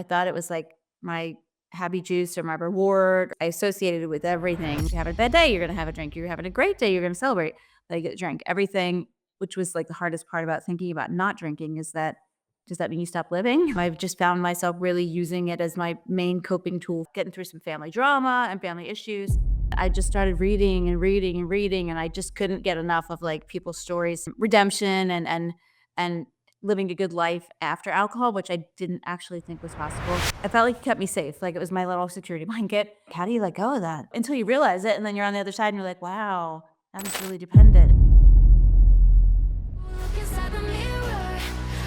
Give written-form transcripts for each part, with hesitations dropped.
I thought it was like my happy juice or my reward. I associated it with everything. If you have a bad day, you're gonna have a drink. You're having a great day, you're gonna celebrate. Like a drink. Everything, which was like the hardest part about thinking about not drinking, is that does that mean you stop living? I've just found myself really using it as my main coping tool, getting through some family drama and family issues. I just started reading and reading and reading, and I just couldn't get enough of like people's stories, redemption and living a good life after alcohol, which I didn't actually think was possible. I felt like it kept me safe, like it was my little security blanket. How do you let go of that? Until you realize it, and then you're on the other side and you're like, wow, that was really dependent. Look inside the mirror,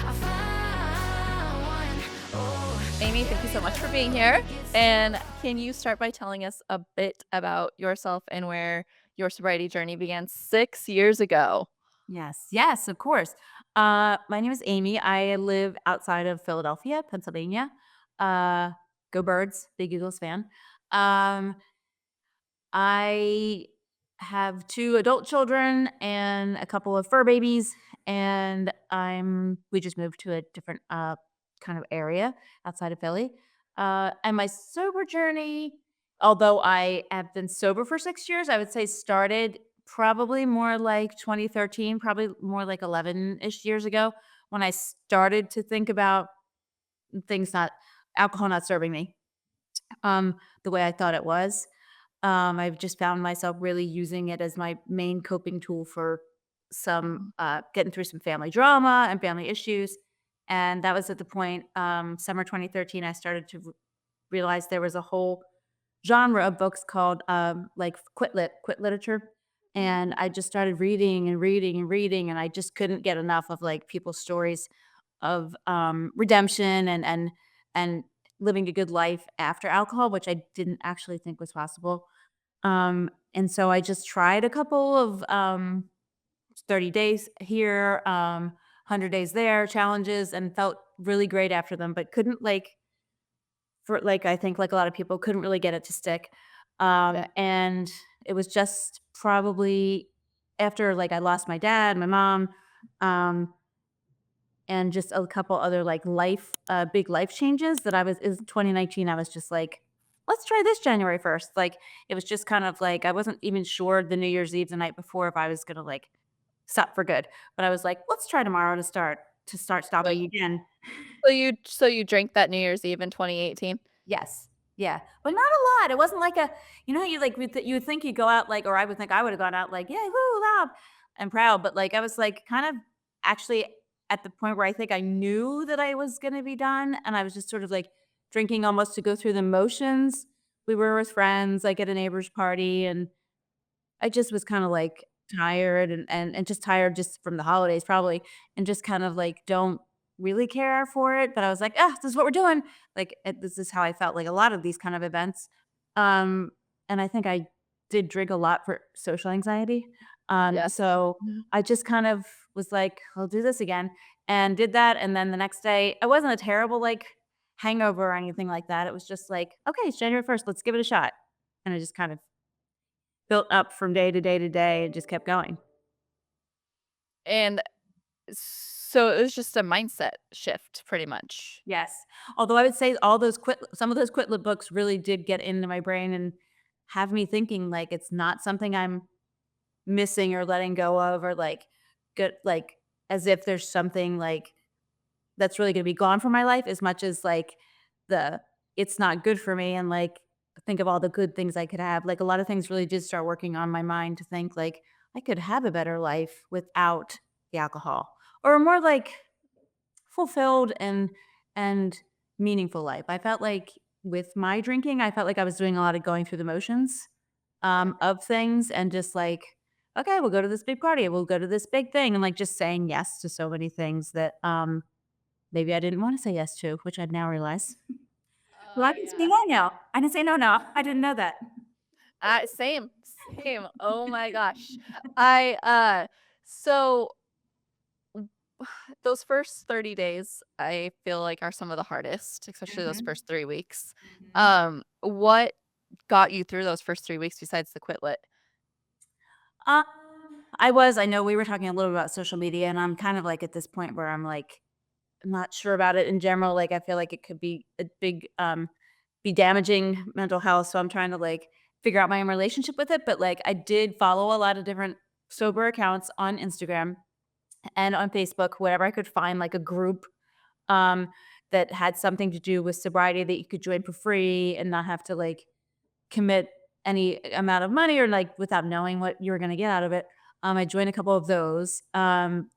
I found one. Oh, Amy, thank you so much for being here. And can you start by telling us a bit about yourself and where your sobriety journey began 6 years ago? Yes, yes, of course. My name is Amy. I live outside of Philadelphia, Pennsylvania. Uh, Go Birds, big Eagles fan. Um, I have 2 adult children and a couple of fur babies, and we just moved to a different, kind of area outside of Philly. And my sober journey, although I have been sober for 6 years, I would say started probably more like 2013, probably more like 11-ish years ago when I started to think about things not alcohol not serving me, the way I thought it was. I've just found myself really using it as my main coping tool for some getting through some family drama and family issues. And that was at the point, summer 2013, I started to realize there was a whole genre of books called like quit literature. And I just started reading and reading and reading, and I just couldn't get enough of like people's stories of redemption and living a good life after alcohol, which I didn't actually think was possible. And so I just tried a couple of 30 days here, 100 days there challenges, and felt really great after them, but couldn't I think like a lot of people couldn't really get it to stick. And it was just probably after like I lost my dad, my mom, um, and just a couple other like big life changes that I was is 2019. I was just like, let's try this January 1st. Like it was just kind of like I wasn't even sure the New Year's Eve the night before if I was gonna like stop for good. But I was like, let's try tomorrow to start So stopping again. so you drank that New Year's Eve in 2018? Yes. Yeah. But not a lot. It wasn't like you like you would think you'd go out like, or I would think I would have gone out like, yeah, woo, loud and proud. But like I was like kind of actually at the point where I think I knew that I was gonna be done. And I was just sort of like drinking almost to go through the motions. We were with friends, like at a neighbor's party, and I just was kinda, like, tired and just tired just from the holidays probably, and just kind of, like, don't really care for it, but I was like, "Ah, this is what we're doing." Like, this is how I felt, like, a lot of these kind of events. Um, and I think I did drink a lot for social anxiety. Yes. So Yeah. I just kind of was like, "I'll do this again," and did that, and then the next day it wasn't a terrible, like, hangover or anything like that, it was just like, "Okay, it's January 1st, let's give it a shot." And I just kind of built up from day to day to day and just kept going. And so it was just a mindset shift pretty much. Yes. Although I would say some of those Quitlet books really did get into my brain and have me thinking like it's not something I'm missing or letting go of or like good like as if there's something like that's really gonna be gone from my life as much as like the it's not good for me and like think of all the good things I could have. Like a lot of things really did start working on my mind to think like I could have a better life without the alcohol or a more like fulfilled and meaningful life. I felt like with my drinking, I felt like I was doing a lot of going through the motions of things and just like, okay, we'll go to this big party, we'll go to this big thing, and like just saying yes to so many things that maybe I didn't want to say yes to, which I'd now realize. Well, Oh, I can say yeah. no now. I didn't say no now. I didn't know that. Same, same. Oh my gosh. I, so those first 30 days, I feel like are some of the hardest, especially those Mhm, first 3 weeks. mhm. What got you through those first 3 weeks besides the Quitlet? Um, I know we were talking a little about social media, and I'm kind of like at this point where I'm like I'm not sure about it in general. Like I feel like it could be a big be damaging mental health. So I'm trying to like figure out my own relationship with it. But like I did follow a lot of different sober accounts on Instagram and on Facebook, wherever I could find like a group um that had something to do with sobriety that you could join for free and not have to like commit any amount of money or like without knowing what you were going to get out of it. I joined a couple of those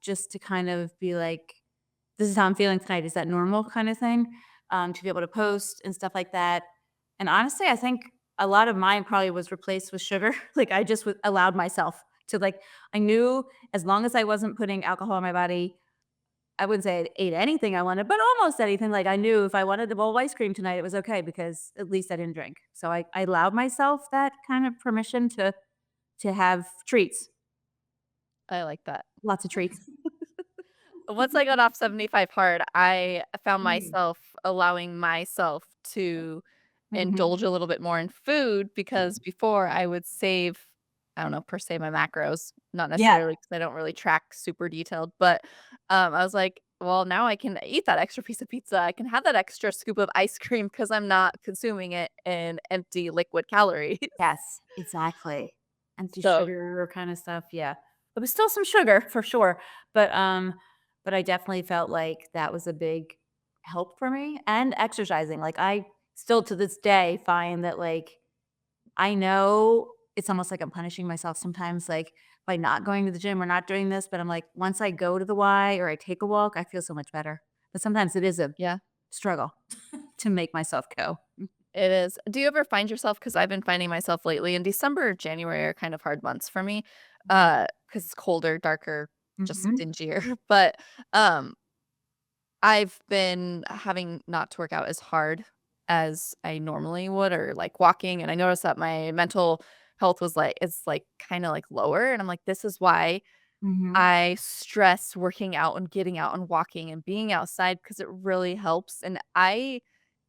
just to kind of be like, this is how I'm feeling tonight. Is that normal kind of thing? To be able to post and stuff like that. And honestly, I think a lot of mine probably was replaced with sugar. Like I just allowed myself to like, I knew as long as I wasn't putting alcohol in my body, I wouldn't say I ate anything I wanted, but almost anything. Like I knew if I wanted a bowl of ice cream tonight, it was okay because at least I didn't drink. So I allowed myself that kind of permission to have treats, I like that. lots of treats. Once I got off 75 hard, I found Mm. myself allowing myself to Mhm. indulge a little bit more in food because before I would save, I don't know, per se my macros, not Yeah. necessarily because I don't really track super detailed, but I was like, well, now I can eat that extra piece of pizza. I can have that extra scoop of ice cream because I'm not consuming it in empty liquid calories. Yes, exactly. Empty So, sugar kind of stuff, yeah. There was still some sugar for sure, but I definitely felt like that was a big help for me and exercising. Like I still to this day find that like I know it's almost like I'm punishing myself sometimes like by not going to the gym or not doing this, but I'm like once I go to the Y or I take a walk, I feel so much better. But sometimes it is a yeah. struggle to make myself go. It is. Do you ever find yourself? Because 'cause I've been finding myself lately in December, January are kind of hard months for me, because it's colder, darker, just Mhm. dingier, but, um, I've been having not to work out as hard as I normally would or, like, walking, and I noticed that my mental health was, like it's, like, kinda, like, lower, and I'm like, "This is why Mhm. I stress working out and getting out and walking and being outside because it really helps," and I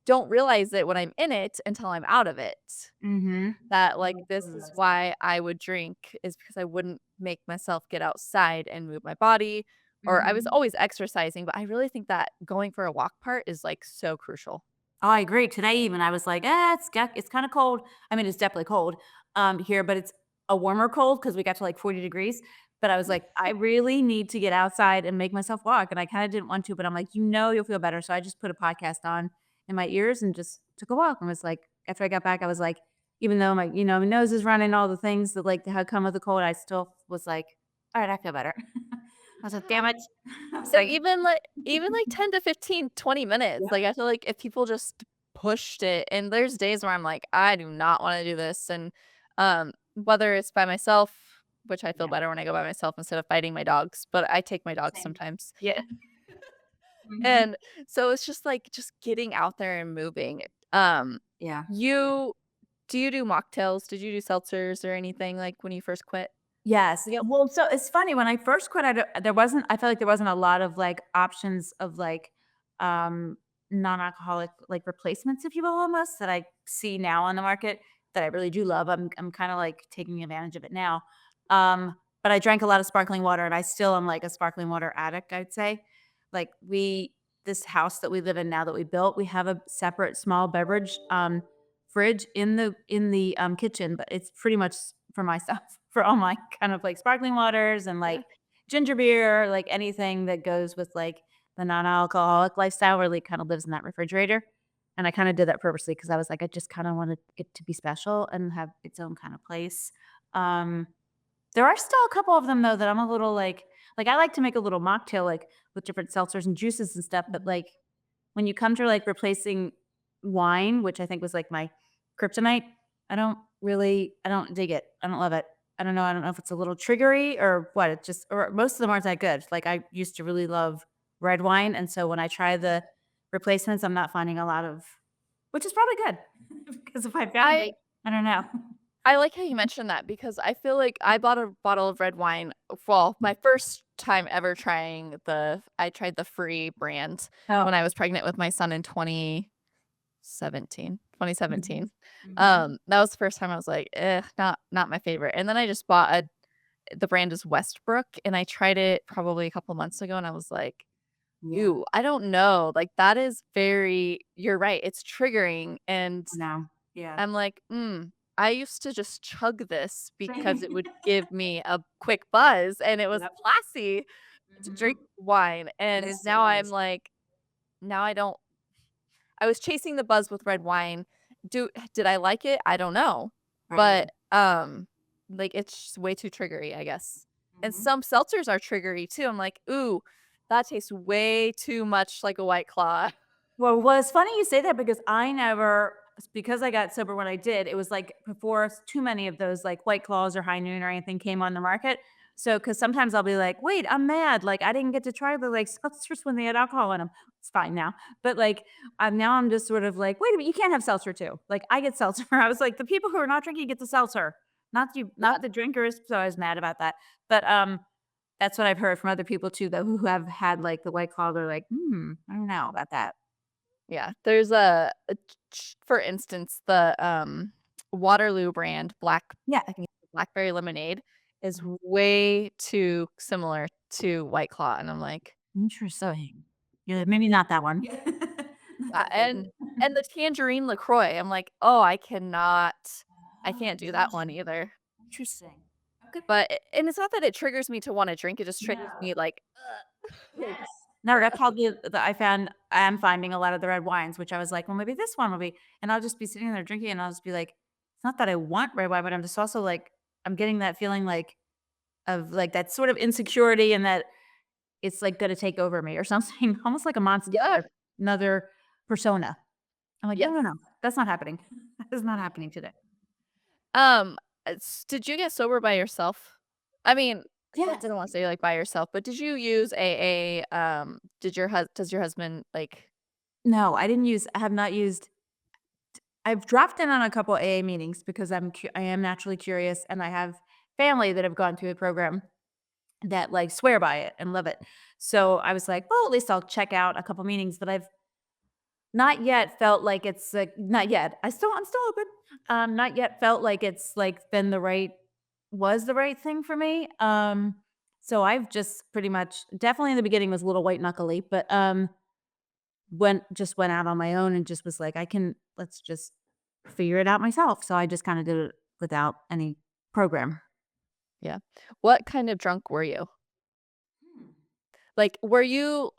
don't realize it when I'm in it until I'm out of it. Mhm. That, like, Oh, this is good. why I would drink is because I wouldn't make myself get outside and move my body, or I was Mhm. always exercising, but I really think that going for a walk part is, like, so crucial. Oh, I agree. Today even I was like, it's kinda cold." I mean, it's definitely cold, here, but it's a warmer cold because we got to, like, 40 degrees, but I was like, "I really need to get outside and make myself walk," and I kinda didn't want to, but I'm like, "You know you'll feel better," so I just put a podcast on in my ears and just took a walk and was like after I got back, I was like even though my nose is running, all the things that, like, had come with the cold, I still was like, "Alright, I feel better." I was like, "Damn it." I was like Even, like, 10 to 15, 20 minutes, like, I feel like if people just pushed it and there's days where I'm like, "I do not wanna do this," and, whether it's by myself, which I feel Yeah, better when I go by myself instead of fighting my dogs, but I take my dogs same. sometimes. Yeah. Mhm. And so it's just, like, just getting out there and moving. Um, Yeah. you do you do mocktails? Did you do seltzers or anything, like, when you first quit? Yes. Yep. Well, so it's funny when I first quit, there wasn't. I felt like there wasn't a lot of like options of like um, non-alcoholic like replacements, if you will, almost that I see now on the market that I really do love. I'm kind of like taking advantage of it now. But I drank a lot of sparkling water, and I still am like a sparkling water addict. I'd say, like this house that we live in now that we built, we have a separate small beverage fridge in the kitchen, but it's pretty much for my stuff, for all my kind of like sparkling waters and like Yeah. ginger beer, like anything that goes with like the non-alcoholic lifestyle really kind of lives in that refrigerator. And I kind of did that purposely because I was like, I just kind of wanted it to be special and have its own kind of place. Um, there are still a couple of them though that I'm a little like I like to make a little mocktail like with different seltzers and juices and stuff, but Mhm. like when you come to, like, replacing wine, which I think was, like, my kryptonite, I don't dig it. I don't love it. I don't know if it's a little triggery or what, it just or most of them aren't that good. Like, I used to really love red wine, and so when I try the replacements, I'm not finding a lot of which is probably good because if I found I it, I don't know. I like how you mentioned that because I feel like I bought a bottle of red wine well, my first time ever trying I tried the free brand Oh. when I was pregnant with my son in 2017. Mhm. Mhm. That was the first time I was like, "Eh, not my favorite," and then I just bought the brand is Westbrook, and I tried it probably a couple months ago, and I was like, Yeah. Ew, I don't know, like, that is very you're right, it's triggering, and No. Yeah. I'm like, "Mm, I used to just chug this because it would give me a quick buzz, and it was Yep. classy to drink Mhm. wine," It and is, it now I'm is. like, now I don't I was chasing the buzz with red wine. Did I like it? I don't know, Right. but, like, it's just way too triggery, I guess, and Mhm. some seltzers are triggery too, I'm like, "Ooh, that tastes way too much like a White Claw." Well, it's funny you say that because I never because I got sober when I did, it was, like, before too many of those, like, White Claws or High Noon or anything came on the market. So, because sometimes I'll be like, "Wait, I'm mad, like, I didn't get to try the, like, seltzers when they had alcohol in them." It's fine now. But, like, I'm just sort of like, "Wait a minute, you can't have seltzer too." Like, I get seltzer. I was like, "The people who are not drinking get the seltzer, Yeah, not the drinkers." So I was mad about that. But, that's what I've heard from other people too, though, who have had, like, the White Claw. They're like, "Hmm, I don't know about that." yeah, there's a ch for instance, the, Waterloo brand, Yeah. I think it's blackberry lemonade is Mhm. way too similar to White Claw, and I'm like, Interesting. Yeah, maybe not that one. Not that and flavor. the tangerine LaCroix, I'm like, "Oh, I Oh, can't do that one interesting. either." Interesting. Okay. But and it's not that it triggers me to wanna drink, it just triggers No. me like, ugh. Like, Yes. No, that's probably the I am finding a lot of the red wines, which I was like, "Well, maybe this one will be," and I'll just be sitting there drinking, and I'll just be like, "It's not that I want red wine, but I'm just also like I'm getting that feeling like of like that sort of insecurity and that it's like gonna take over me or something, almost like a monster, yeah, another persona." I'm like, "No, yes. no, no. That's not happening. That is not happening today." Um, did you get sober by yourself? I mean, I Yes. didn't wanna say, like, by yourself, but did you use AA? Does your husband, like No, I have not used I've dropped in on a couple AA meetings because I am naturally curious, and I have family that have gone through the program that, like, swear by it and love it. So, I was like, "Well, at least I'll check out a couple meetings," but I've not yet felt like it's, like not yet. I'm still open. Not yet felt like it's, like, been the right thing for me. So I've just pretty much definitely in the beginning was a little white knuckly, but, went out on my own and just was like, let's just figure it out myself." So I just kinda did it without any program. yeah. What kind of drunk were you? Hmm. Like, were you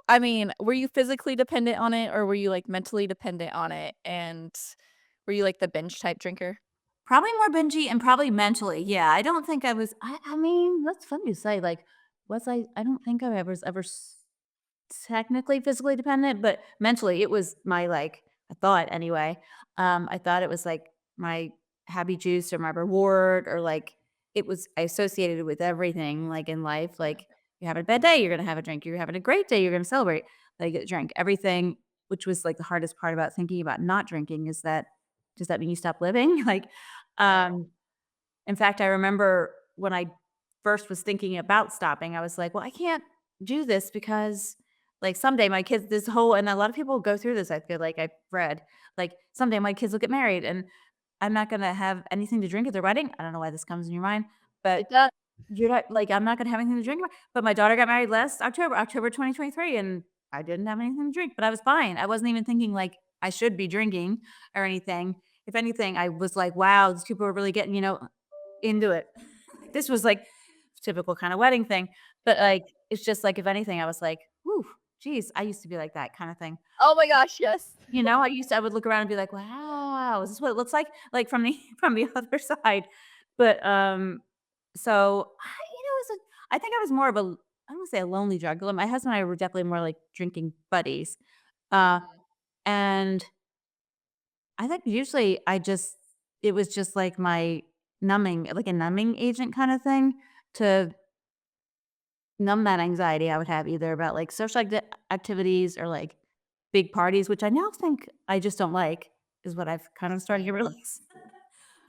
physically dependent on it, or were you, like, mentally dependent on it, and were you, like, the binge type drinker? Probably more bingey and probably mentally, yeah, I don't think I was I mean, that's funny to say, like, I don't think I was ever technically physically dependent, but mentally, it was my, like I thought anyway. I thought it was, like, my happy juice or my reward or, like, I associated it with everything, like, in life, like, you're having a bad day, you're gonna have a drink, you're having a great day, you're gonna celebrate, like, a drink, everything, which was, like, the hardest part about thinking about not drinking is that does that mean you stop living? Like, Right. um in fact, I remember when I first was thinking about stopping, I was like, "Well, I can't do this because, like, someday my kids this whole" and a lot of people go through this, I feel like I've read, like, "Someday my kids will get married, and I'm not gonna have anything to drink at their wedding." I don't know why this comes in your mind, but It does. you're not like, I'm not gonna have anything to drink, but my daughter got married last October, October 2023, and I didn't have anything to drink, but I was fine. I wasn't even thinking, like, I should be drinking or anything. If anything, I was like, "Wow, these people are really getting, into it." This was, like, typical kinda wedding thing, but, like, it's just, like, if anything, I was like, "Whew, geez, I used to be like that," kinda thing. Oh my gosh, yes. I would look around and be like, "Wow, is this what it looks like?" Like, from the from the other side. But, so, it was I think I was more of a I don't wanna say a lonely drug dealer. My husband and I were definitely more like drinking buddies. Uh, Mhm. and I think usually it was just like my like a numbing agent kinda thing to numb that anxiety I would have either about, like, social activities or, like, big parties, which I now think I just don't like, is what I've kind of started to Same. realize.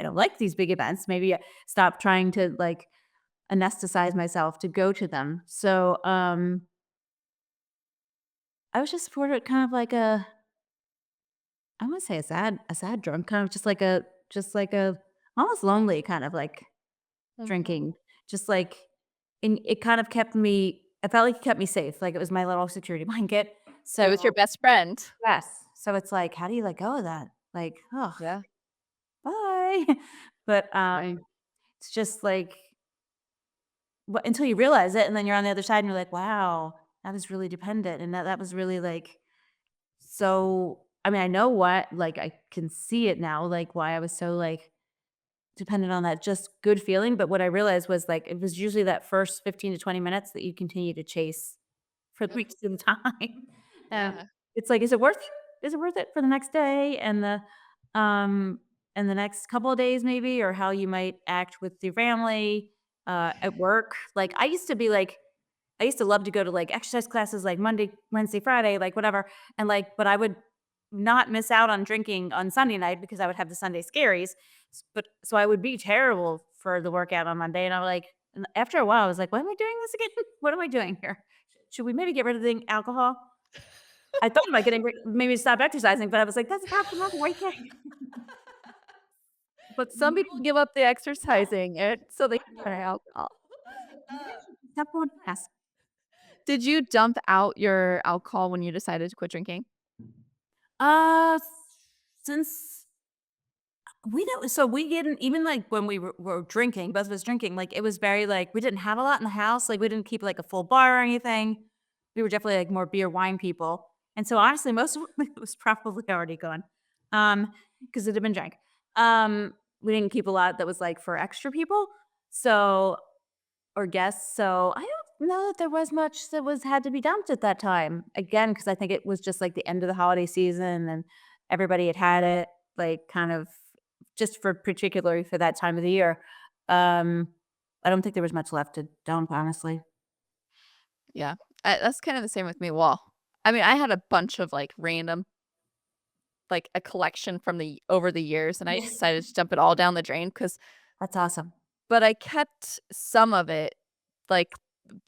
I don't like these big events. Maybe stop trying to, like, anesthetize myself to go to them. So, I was just sort of kind of like I wouldn't say a sad drunk, kind of just like a almost lonely kind of, like, Mhm. drinking. Just like and it kind of kept me I felt like he kept me safe, like, it was my little security blanket. It So was your best friend. yes. So it's like, how do you let go of that? Like, oh, Yeah. bye." But, Right. it's just like but until you realize it, and then you're on the other side and you're like, "Wow, that was really dependent," and that was really, like, so I mean, I know what like, I can see it now, like, why I was so, like, dependent on that just good feeling, but what I realized was, like, it was usually that first 15 to 20 minutes that you continue to chase for Yep. weeks at a time. Yeah. It's like, is it worth it? Is it worth it for the next day um, and the next couple of days maybe, or how you might act with your family, at work? Like, I used to love to go to, like, exercise classes, like, Monday, Wednesday, Friday, like, whatever, and, like but I would not miss out on drinking on Sunday night because I would have the Sunday scaries, but so I would be terrible for the workout on Monday, and I'm like and after a while, I was like, "Why am I doing this again? What am I doing here? Should we maybe get rid of the alcohol?" I thought about getting maybe stop exercising, but I was like, "That's half the right thing." But some people give up the exercising, and so they try alcohol. Maybe I Uh, should stop going fast. did you dump out your alcohol when you decided to quit drinking? S since we don't so we didn't even, like, when we were drinking, both of us drinking, like, it was very, like we didn't have a lot in the house, like, we didn't keep, like, a full bar or anything. We were definitely, like, more beer, wine people, and so, honestly, most of it was probably already gone, because it had been drank. We didn't keep a lot that was, like, for extra people, so or guests, so I don't know that there was much that was had to be dumped at that time. Again, because I think it was just, like, the end of the holiday season and everybody had it, like, kind of just for particularly for that time of the year. Um, I don't think there was much left to dump, honestly. Yeah. That's kind of the same with me. Well, I mean, I had a bunch of, like, random like, a collection from the over the years, and I Yeah. just decided to dump it all down the drain because. That's awesome. But I kept some of it, like,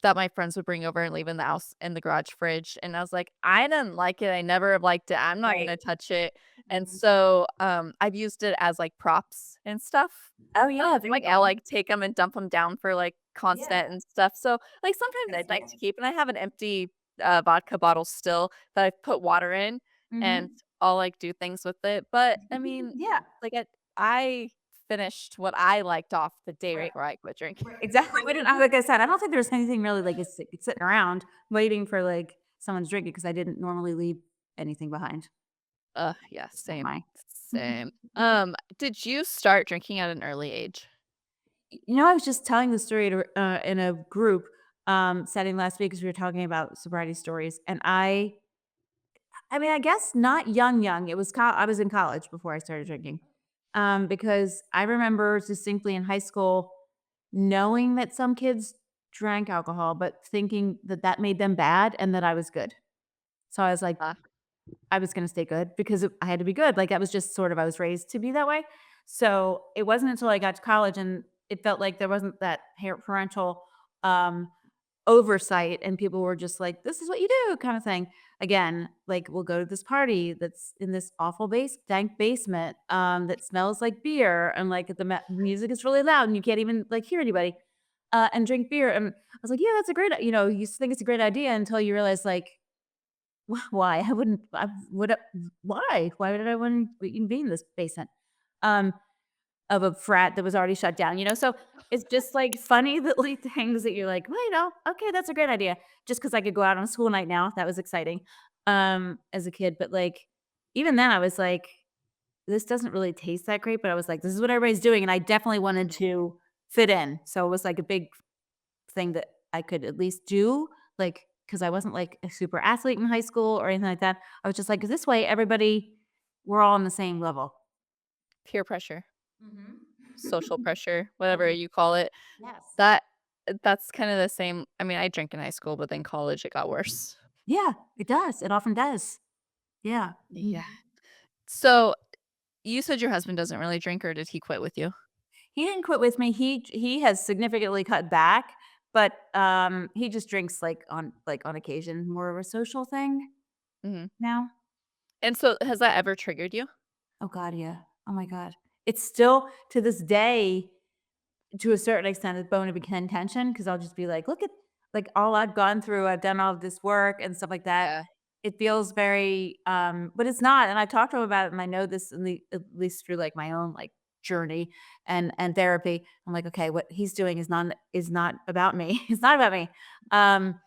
that my friends would bring over and leave in the house in the garage fridge, and I was like, "I didn't like it, I never have liked it, I'm not Right. gonna touch it," and Mhm. so, I've used it as, like, props and stuff. Oh, yeah, there you Like, I'll, go. like, take them and dump them down for, like, Yeah, constant and stuff, so, like, sometimes that's I'd like nice. to keep and I have an empty, vodka bottle still that I've put water in, and Mhm. I'll, like, do things with it, but, I mean, Yeah. like, I finished what I liked off the day Right. right where I quit drinking. Right, exactly. We didn't like I said, I don't think there was anything really, like, sitting around waiting for, like, someone's drinking because I didn't normally leave anything behind. Yeah, It's not same, my same. Did you start drinking at an early age? I was just telling the story in a group, setting last week because we were talking about sobriety stories, and I mean, I guess not young, it was I was in college before I started drinking, because I remember distinctly in high school knowing that some kids drank alcohol, but thinking that that made them bad and that I was good. So I was like, Uh, I was gonna stay good because I had to be good, like, that was just sort of I was raised to be that way. So, it wasn't until I got to college and it felt like there wasn't that parental, um, oversight and people were just like, "This is what you do," kinda thing. Again, like, we'll go to this party that's in this awful dank basement, that smells like beer and, like, the music is really loud and you can't even, like, hear anybody, and drink beer, and I was like, "Yeah, that's a great" you think it's a great idea until you realize, like, why? I wouldn't I would why? Why would I want to even be in this basement, um, of a frat that was already shut down, So, it's just, like, funny that, like, things that you're like, "Well, okay, that's a great idea." Just because I could go out on a school night now, that was exciting, as a kid, but, like, even then, I was like, "This doesn't really taste that great," but I was like, "This is what everybody's doing," and I definitely wanted to fit in, so it was, like, a big thing that I could at least do, like, because I wasn't, like, a super athlete in high school or anything like that. I was just like, "This way, we're all on the same level." peer pressure, Mhm. social pressure, whatever Yes, you call it. yes. That that's kinda the same. I mean, I drank in high school, but then college, it got worse. Yeah, it does, it often does. Yeah. Yeah. So, you said your husband doesn't really drink, or did he quit with you? He didn't quit with me, he has significantly cut back, but, he just drinks, on occasion, more of a social thing Mhm. now. And so, has that ever triggered you? Oh god, yeah. Oh my god. It's still, to this day, to a certain extent, a bone of contention because 'cause I'll just be like, like, all I've gone through, I've done all of this work and stuff like that. Yeah. It feels very, but it's not, and I talked to him about it, and I know this in the at least through, like, my own, like, journey and therapy. I'm like, "Okay, what he's doing is not about me. It's not about me." Um,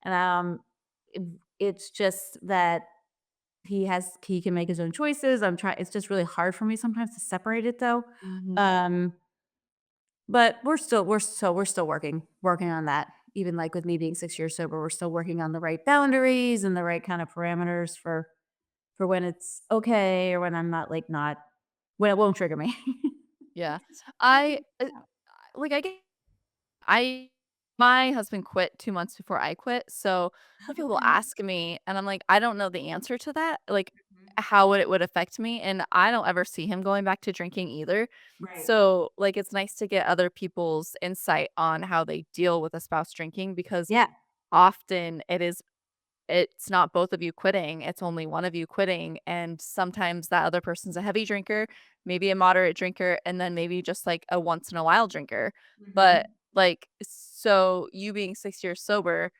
and, it it's just that he can make his own choices. It's just really hard for me sometimes to separate it though. Mhm. Um, but we're still working on that. Even like with me being 6 years sober, we're still working on the right boundaries and the right kind of parameters for when it's okay or when I'm not like not when it won't trigger me. Yeah. It's I working out. like, I get I my husband quit 2 months before I quit, so when people Okay. ask me, and I'm like, "I don't know the answer to that," like, Mhm. how it would affect me, and I don't ever see him going back to drinking either. Right. So, like, it's nice to get other people's insight on how they deal with a spouse drinking because Yeah. often it's not both of you quitting, it's only one of you quitting, and sometimes that other person's a heavy drinker, maybe a moderate drinker, and then maybe just, like, a once in a while drinker. But, Mhm. like, so you being 6 years sober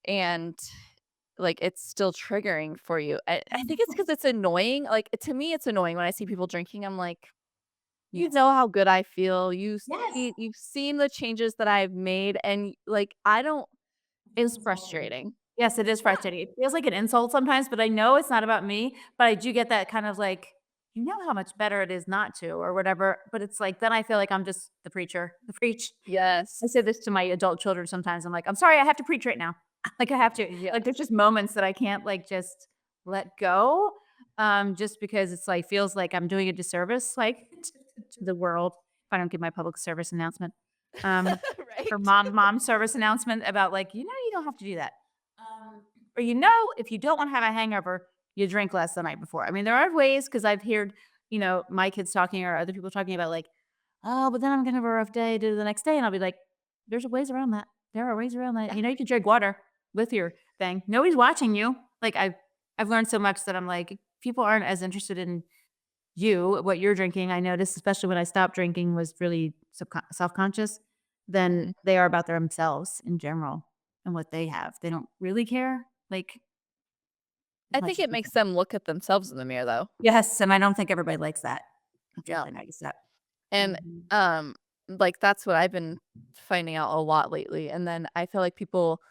and, like, it's still triggering for you. I think it's because it's annoying, like, to me, it's annoying when I see people drinking, I'm like, "You Yes. know how good I feel, Yes. you've seen the changes that I've made, and, like, I don't." It It's feels insulting. frustrating. Yes, it is Yeah. frustrating. It feels like an insult sometimes, but I know it's not about me, but I do get that kind of like, you know how much better it is not to or whatever, but it's like then I feel like I'm just the preacher, the preach. I Yes. say this to my adult children sometimes. I'm like, "I'm sorry, I have to preach right now." Like, I have to. Yeah. Like, there's just moments that I can't, like, just let go, just because it's, like, feels like I'm doing a disservice, like, to the world if I don't give my public service announcement. Um, or Right? mom service announcement about, like, "You know, you don't have to do that." Or, "You know, if you don't wanna have a hangover, you drink less the night before." I mean, there are ways because 'cause I've heard, my kids talking or other people talking about, like, "Oh, but then I'm gonna have a rough day to the next day," and I'll be like, "There's ways around that. There are ways around that. Yeah. You know, you can drink water with your thing. Nobody's watching you." Like, I've learned so much that I'm like, if people aren't as interested in you, what you're drinking, I noticed, especially when I stopped drinking, was really self-conscious, than Mhm. they are about themselves in general and what they have. They don't really care, like, as I much think as it we makes think. them look at themselves in the mirror, though. Yes, and I don't think everybody likes that. I've Yeah. really noticed that. And, Mhm. um, like, that's what I've been finding out a lot lately, and then I feel like people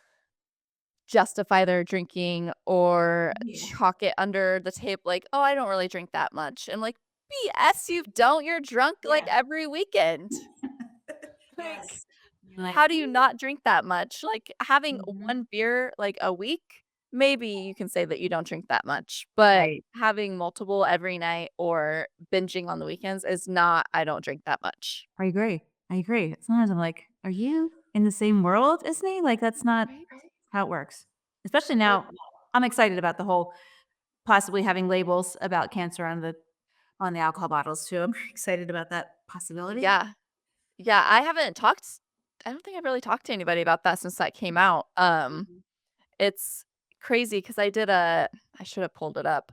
justify their drinking or Yeah. chalk it under the table, like, "Oh, I don't really drink that much." And, like, BS, you don't, you're drunk, like, Yeah. every weekend. Like, Yes. You're like, how do you not drink that much? Like, having Mhm. 1 beer, like, a week, maybe you can say that you don't drink that much, but Right. having multiple every night or binging on the weekends is not, "I don't drink that much." I agree. I agree. Sometimes I'm like, "Are you in the same world as me?" Like, that's not Right? how it works. Especially Like, now, I'm excited about the whole possibly having labels about cancer on the alcohol bottles too. I'm excited about that possibility. yeah. Yeah, I don't think I've really talked to anybody about that since that came out. Mhm. It's crazy because I should have pulled it up.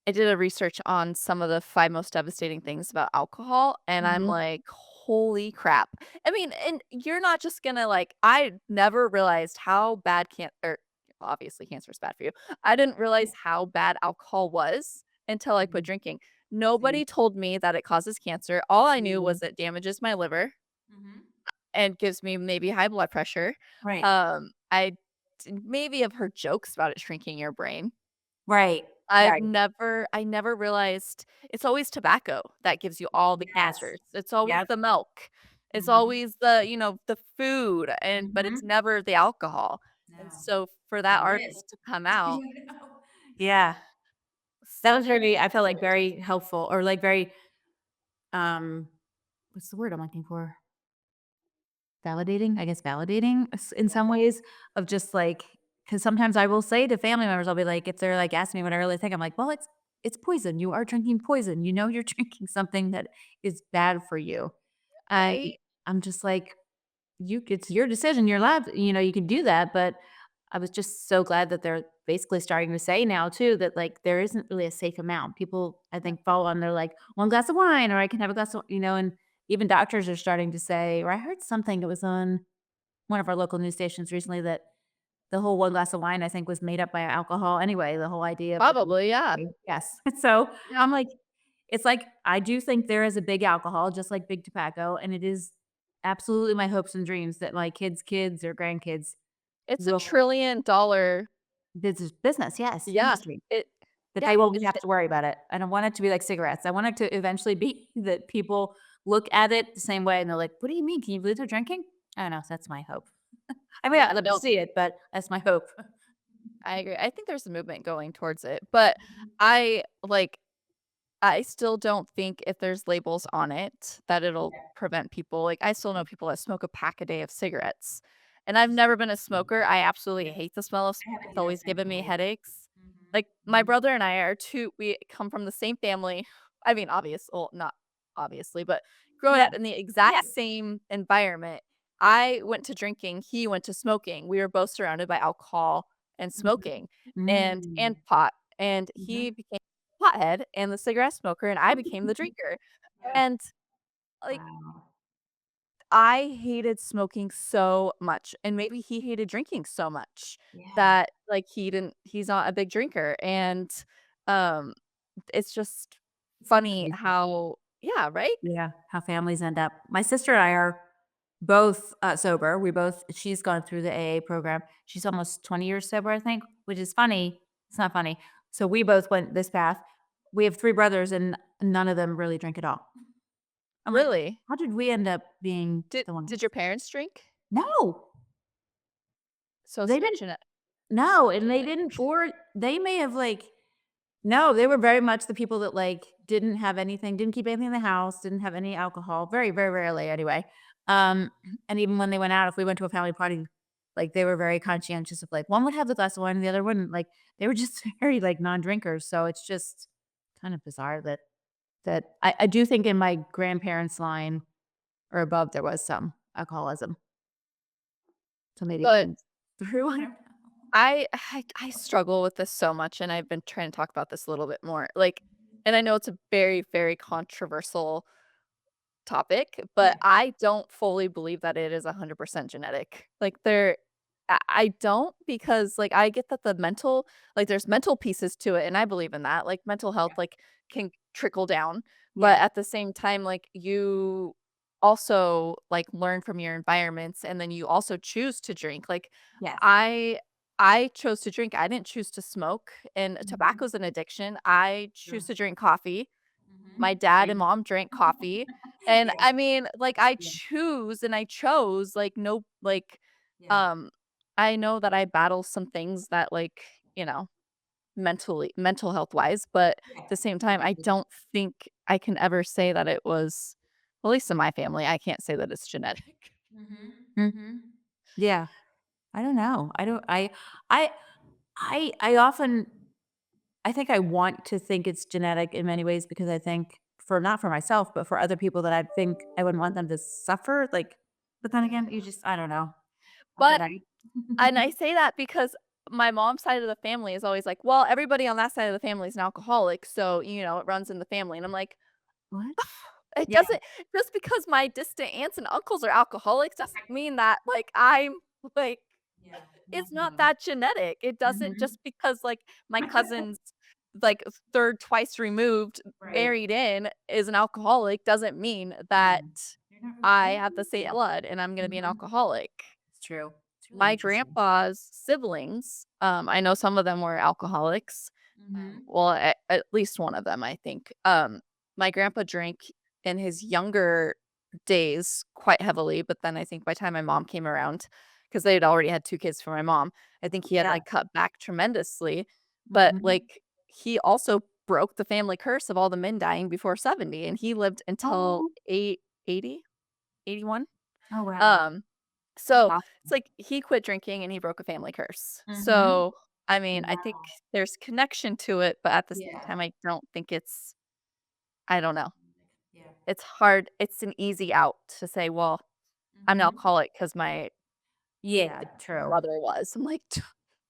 I did a research on some of the 5 most devastating things about alcohol, and I'm Mhm. like, "Holy crap." I mean, and you're not just gonna, like, I never realized how bad obviously cancer is bad for you. I didn't realize Yeah. how bad alcohol was until I quit Mhm. drinking. Same. Nobody told me that it causes cancer. All I knew Mhm. was it damages my liver Mhm. and gives me maybe high blood pressure. Right. I maybe have heard jokes about it shrinking your brain. Right. Right. I never realized it's always tobacco that gives you all the Yes. cancers. It's always Yep. the milk. It's Mhm. always the food, but it's Mhm. never the alcohol. And No. so for But that it is. article to come out, You know? Yeah. That was really I felt like very helpful or like very, um, what's the word I'm looking for? Validating? I guess validating in some ways of just like because sometimes I will say to family members, I'll be like, if they're like asking me what I really think, I'm like, well, it's poison. You are drinking poison. You know you're drinking something that is bad for you. And right? I'm just like, it's your decision. You're allowed, you can do that. But I was just so glad that they're basically starting to say now too that like there isn't really a safe amount. People I No. think fall on their like 1 glass of wine or I can have a glass of, and even doctors are starting to say, or I heard something it was on one of our local news stations recently that the whole 1 glass of wine, I think, was made up by alcohol anyway, the whole idea of Probably, yeah. yes. So, Yeah. I'm like it's like, I do think there is a big alcohol, just like big tobacco, and it is absolutely my hopes and dreams that my kids or grandkids It's a will trillion-dollar. business, yes, Yeah. industry, It that yeah, they won't it's have to worry about it. I don't want it to be like cigarettes. I want it to eventually be that people look at it the same way and they're like, "What do you mean? Can you believe they're drinking?" I don't know, that's my hope. I mean, yeah, I'd love to no, see it, but that's my hope. I agree. I think there's a movement going towards it, but I like I still don't think if there's labels on it that it'll prevent people like, I still know people that smoke a pack a day of cigarettes, and I've never been a smoker. I absolutely hate the smell of I smoke. haven't It's either, always given me thankfully. headaches. Mhm, Like, my mhm. brother and I are 2 we come from the same family. I mean, not obviously, but growing Yeah, up in the yeah. exact same environment, I went to drinking, he went to smoking. We were both surrounded by alcohol and Mhm. smoking and Mm. pot, and he Mhm. became pothead and the cigarette smoker, and I became the drinker. Yeah. And, like, Wow. I hated smoking so much, and maybe he hated drinking so much Yeah. that, like, he's not a big drinker, and, um, it's just So funny crazy. how yeah, right? Yeah, how families end up. My sister and I are both, sober. She's gone through the AA program. She's almost 20 years sober, I think, which is funny. It's not funny. So we both went this path. We have 3 brothers and none of them really drink at all. I'm like, Really? "How did we end up being Did the did ones?" your parents drink? No, So it's they not didn't. gene No, and they genetic. didn't or they may have, no, they were very much the people that, didn't have anything, didn't keep anything in the house, didn't have any alcohol, very, very rarely anyway. And even when they went out, if we went to a family party, they were very conscientious of, one would have the glass of wine and the other wouldn't. They were just very, non-drinkers, so it's just kind of bizarre that I do think in my grandparents' line or above, there was some alcoholism, so maybe it But came through, I don't know. I struggle with this so much, and I've been trying to talk about this a little bit more, like and I know it's a very, very controversial topic, but Yeah, I don't fully believe that it is 100% genetic. Like, I don't because, like, I get that there's mental pieces to it, and I believe in that, like, mental health, yeah, like, can trickle down, but yeah, at the same time, like, you also, like, learn from your environments, and then you also choose to drink, like, yes. I I chose to drink, I didn't choose to smoke, and Mhm. tobacco's an addiction. I choose True. to drink coffee. My Mhm. dad and Same. mom drank coffee, and Yeah, I mean, like, I yeah, choose and I chose, like, no yeah, um, I know that I battle some things that, like, you know, mental health-wise, but yeah, at the same time, I absolutely. don't think I can ever say that it was well, at least in my family, I can't say that it's genetic. Mhm. Mhm. Yeah. I don't know. I I often I think I want to think it's genetic in many ways because I think for not for myself, but for other people that I think I wouldn't want them to suffer, but then again, you just I don't know. How could But I? and I say that because my mom's side of the family is always like, "Well, everybody on that side of the family is an alcoholic, so, it runs in the family," and I'm like, What? it Yeah, doesn't just because my distant aunts and uncles are alcoholics doesn't mean that, like, I'm, like yeah, one it's of not them. that genetic. It doesn't Mhm. just because, like, my cousin's, like, 3rd twice removed Right. married in is an alcoholic doesn't mean Yeah. that You're not I right? have the same Yeah. blood and I'm gonna be an Mhm. alcoholic. It's true. It's really My interesting. grandpa's siblings, I know some of them were alcoholics. Mhm. Well, at least one of them, I think. My grandpa drank in his younger days quite heavily, but then I think by the time my mom came around, because they had already had 2 kids for my mom, I think he had, Yeah. like, cut back tremendously. But, Mhm. like, he also broke the family curse of all the men dying before 70, and he lived until Oh. 81. Oh, wow. Um That's so, it's awesome. like he quit drinking and he broke a family curse. Mhm. So, I mean, I think Wow. there's connection to it, but at the same Yeah. time, I don't think it's I don't know. Yeah. It's hard. It's an easy out to say, "Well, I'm an Mhm. alcoholic because my Yeah, true. brother was." I'm like,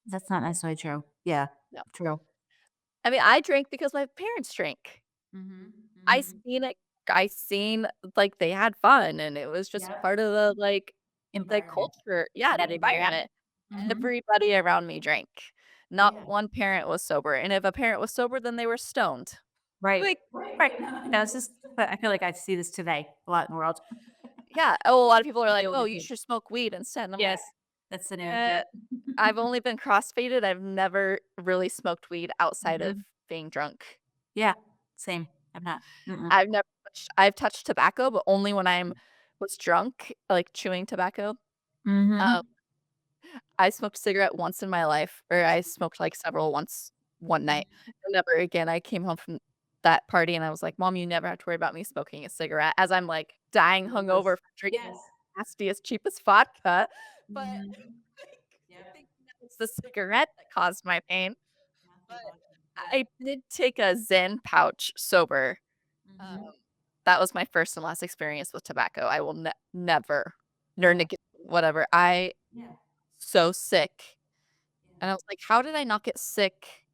That's not necessarily true. Yeah, "No." true. I mean, I drank because my parents drank. Mhm, I mhm. seen it I seen, like, they had fun, and it was just Yep. part of the, like The Environment. culture yeah, the That environment. environment. Mhm. Everybody around me drank. Not Yeah. one parent was sober, and if a parent was sober, then they were stoned. Right. Like Right. No, it's just but I feel like I see this today a lot in the world. yeah, oh, a lot of people are The like, "Oh, older you kids. should smoke weed instead," and I'm like, Yes. That's the new "Eh." yep. I've only been cross-faded, I've never really smoked weed outside of Mhm. being drunk. Yeah. Same. I'm not. Mm-mm. I've touched tobacco, but only when was drunk, like, chewing tobacco. Um, Mhm. I smoked a cigarette once in my life, or I smoked, like, several once one night, and never again. I came home from that party and I was like, "Mom, you never have to worry about me smoking a cigarette," as I'm, like, dying hungover Yes. from drinking Yes. nastiest, cheapest vodka, but, Mhm. like, Yep. thinking that was the cigarette that caused my pain, Must be but vodka. Yeah. I did take a Zen pouch sober. Um, Mhm. that was my first and last experience with tobacco. I will never nor Yeah. nicotine, whatever. I Yeah. so sick, Yeah. and I was like, "How did I not get sick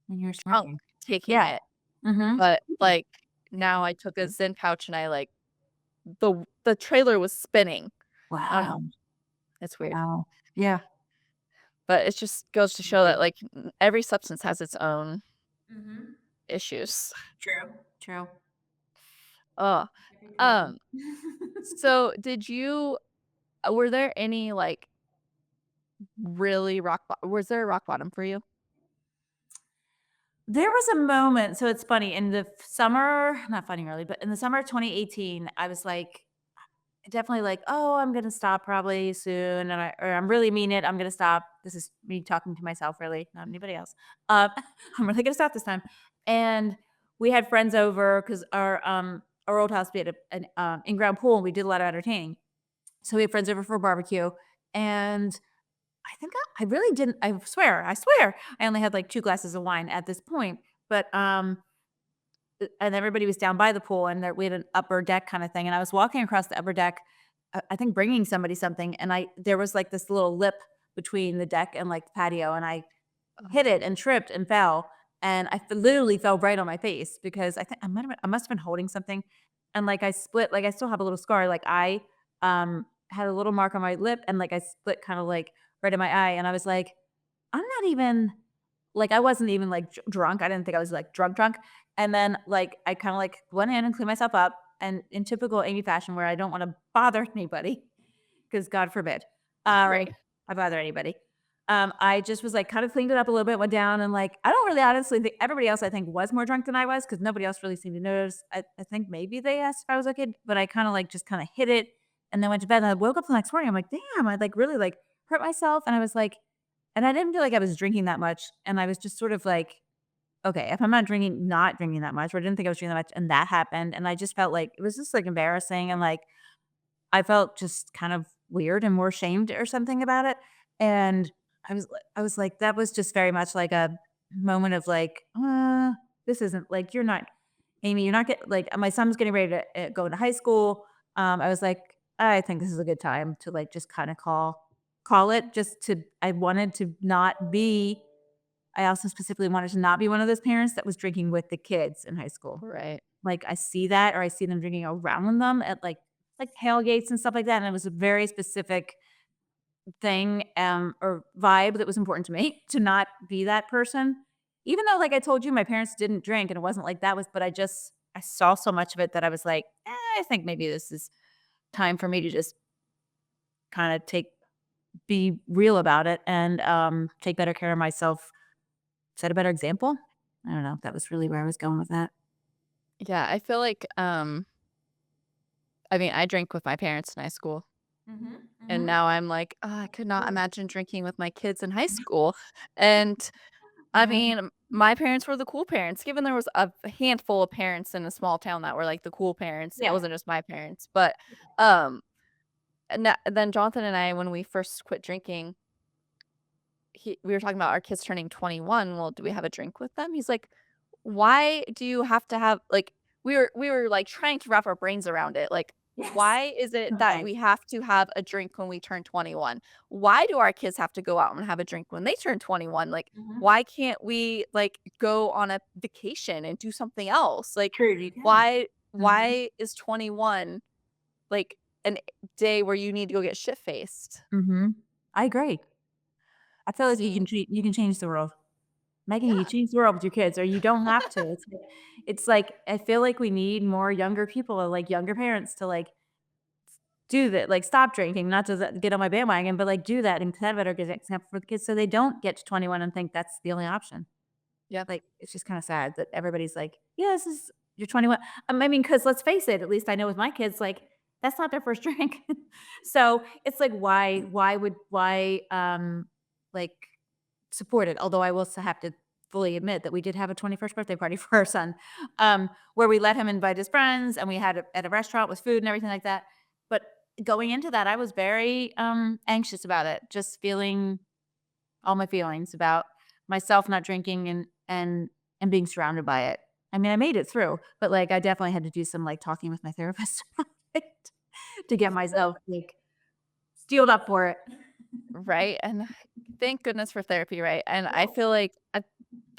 And you're drunk smoking. taking Yeah. it?" Mhm. But, like, now I took a Zyn pouch and I, like the trailer was spinning. I don't know, Wow. it's weird. Wow. Yeah. But it just goes to show that, like, every substance has its own Mhm. issues. True. True. Oh, Every poison. um, so did you were there any, like, really was there a rock bottom for you? There was a moment so it's funny, in the summer not funny really, but in the summer of 2018, I was like definitely like, "Oh, I'm gonna stop probably soon," and I'm really mean it, I'm gonna stop. This is me talking to myself really, not anybody else. I'm really gonna stop this time. And we had friends over because our old house, we had an, in-ground pool, and we did a lot of entertaining. So we had friends over for a barbecue, and I think I really didn't I swear, I only had, like, 2 glasses of wine at this point, but, and everybody was down by the pool, and there we had an upper deck kinda thing, and I was walking across the upper deck, I think bringing somebody something, and there was, like, this little lip between the deck and, like, the patio, and I hit it and tripped and fell, and literally fell right on my face because I think I must have been holding something, and, like, I split like, I still have a little scar, like, had a little mark on my lip, and, like, I split kinda, like, right in my eye, and I was like, "I'm not even" like, I wasn't even, like, drunk, I didn't think I was, like, drunk, and then, like, I kinda, like, went in and cleaned myself up, and in typical Amy fashion where I don't wanna bother anybody, because God forbid, Right. I bother anybody. I just was, like, kind of cleaned it up a little bit, went down, and, like, I don't really honestly think everybody else I think was more drunk than I was because nobody else really seemed to notice. I think maybe they asked if I was okay, but I kinda, like, just kinda hit it and then went to bed, and I woke up the next morning, I'm like, "Damn," I, like, really, like, hurt myself, and I was like and I didn't feel like I was drinking that much, and I was just sort of like, "Okay, if I'm not drinking that much," or I didn't think I was drinking that much, and that happened, and I just felt like it was just, like, embarrassing and, like, I felt just kind of weird and more ashamed or something about it, and I was like, that was just very much like a moment of like, this isn't like, you're not Amy, you're not get like, my son's getting ready to, go into high school." I was like, "I think this is a good time to, like, just kinda call it," just to I wanted to not be I also specifically wanted to not be one of those parents that was drinking with the kids in high school. Right. Like, I see that or I see them drinking around them at, like, tailgates and stuff like that, and it was a very specific thing, or vibe that was important to me to not be that person. Even though, like I told you, my parents didn't drink, and it wasn't like that was but I saw so much of it that I was like, I think maybe this is time for me to just kinda be real about it and, take better care of myself, set a better example? I don't know if that was really where I was going with that. Yeah, I feel like, I mean, I drank with my parents in high school, Mhm, and mhm. now I'm like, "Oh, I could not imagine drinking with my kids in high school," and, I Yeah. mean, my parents were the cool parents, given there was a handful of parents in a small town that were, like, the cool parents, it Yeah. wasn't just my parents, but, um, and then Jonathan and I, when we first quit drinking, we were talking about our kids turning 21, well, do we have a drink with them? He's like, "Why do you have to have" like, we were, like, trying to wrap our brains around it, like, Yes. why is it that Okay. we have to have a drink when we turn 21? Why do our kids have to go out and have a drink when they turn 21? Like, Mhm. why can't we, like, go on a vacation and do something else? Like, True, you can. why Mhm. why is 21, like an day where you need to go get shit faced. Mhm. I agree. I feel like So you can change the world. Megan, you yeah, change the world with your kids, or you don't have to. It's like I feel like we need more younger people, or like younger parents to like do that, like stop drinking, not to get on my bandwagon, but like do that and set a better good example for the kids so they don't get to 21 and think that's the only option. yeah, Like, it's just kinda sad that everybody's like, "Yeah, this is you're 21." I mean, because 'cause let's face it, at least I know with my kids, like, that's not their first drink. So, it's like, like, support it? Although I will have to fully admit that we did have a 21st birthday party for our son, where we let him invite his friends, and we had it at a restaurant with food and everything like that. But going into that, I was very, anxious about it, just feeling all my feelings about myself not drinking and being surrounded by it. I mean, I made it through, but, like, I definitely had to do some, like, talking with my therapist about it to get myself, like, steeled up for it. right, and thank goodness for therapy, right? And Oh.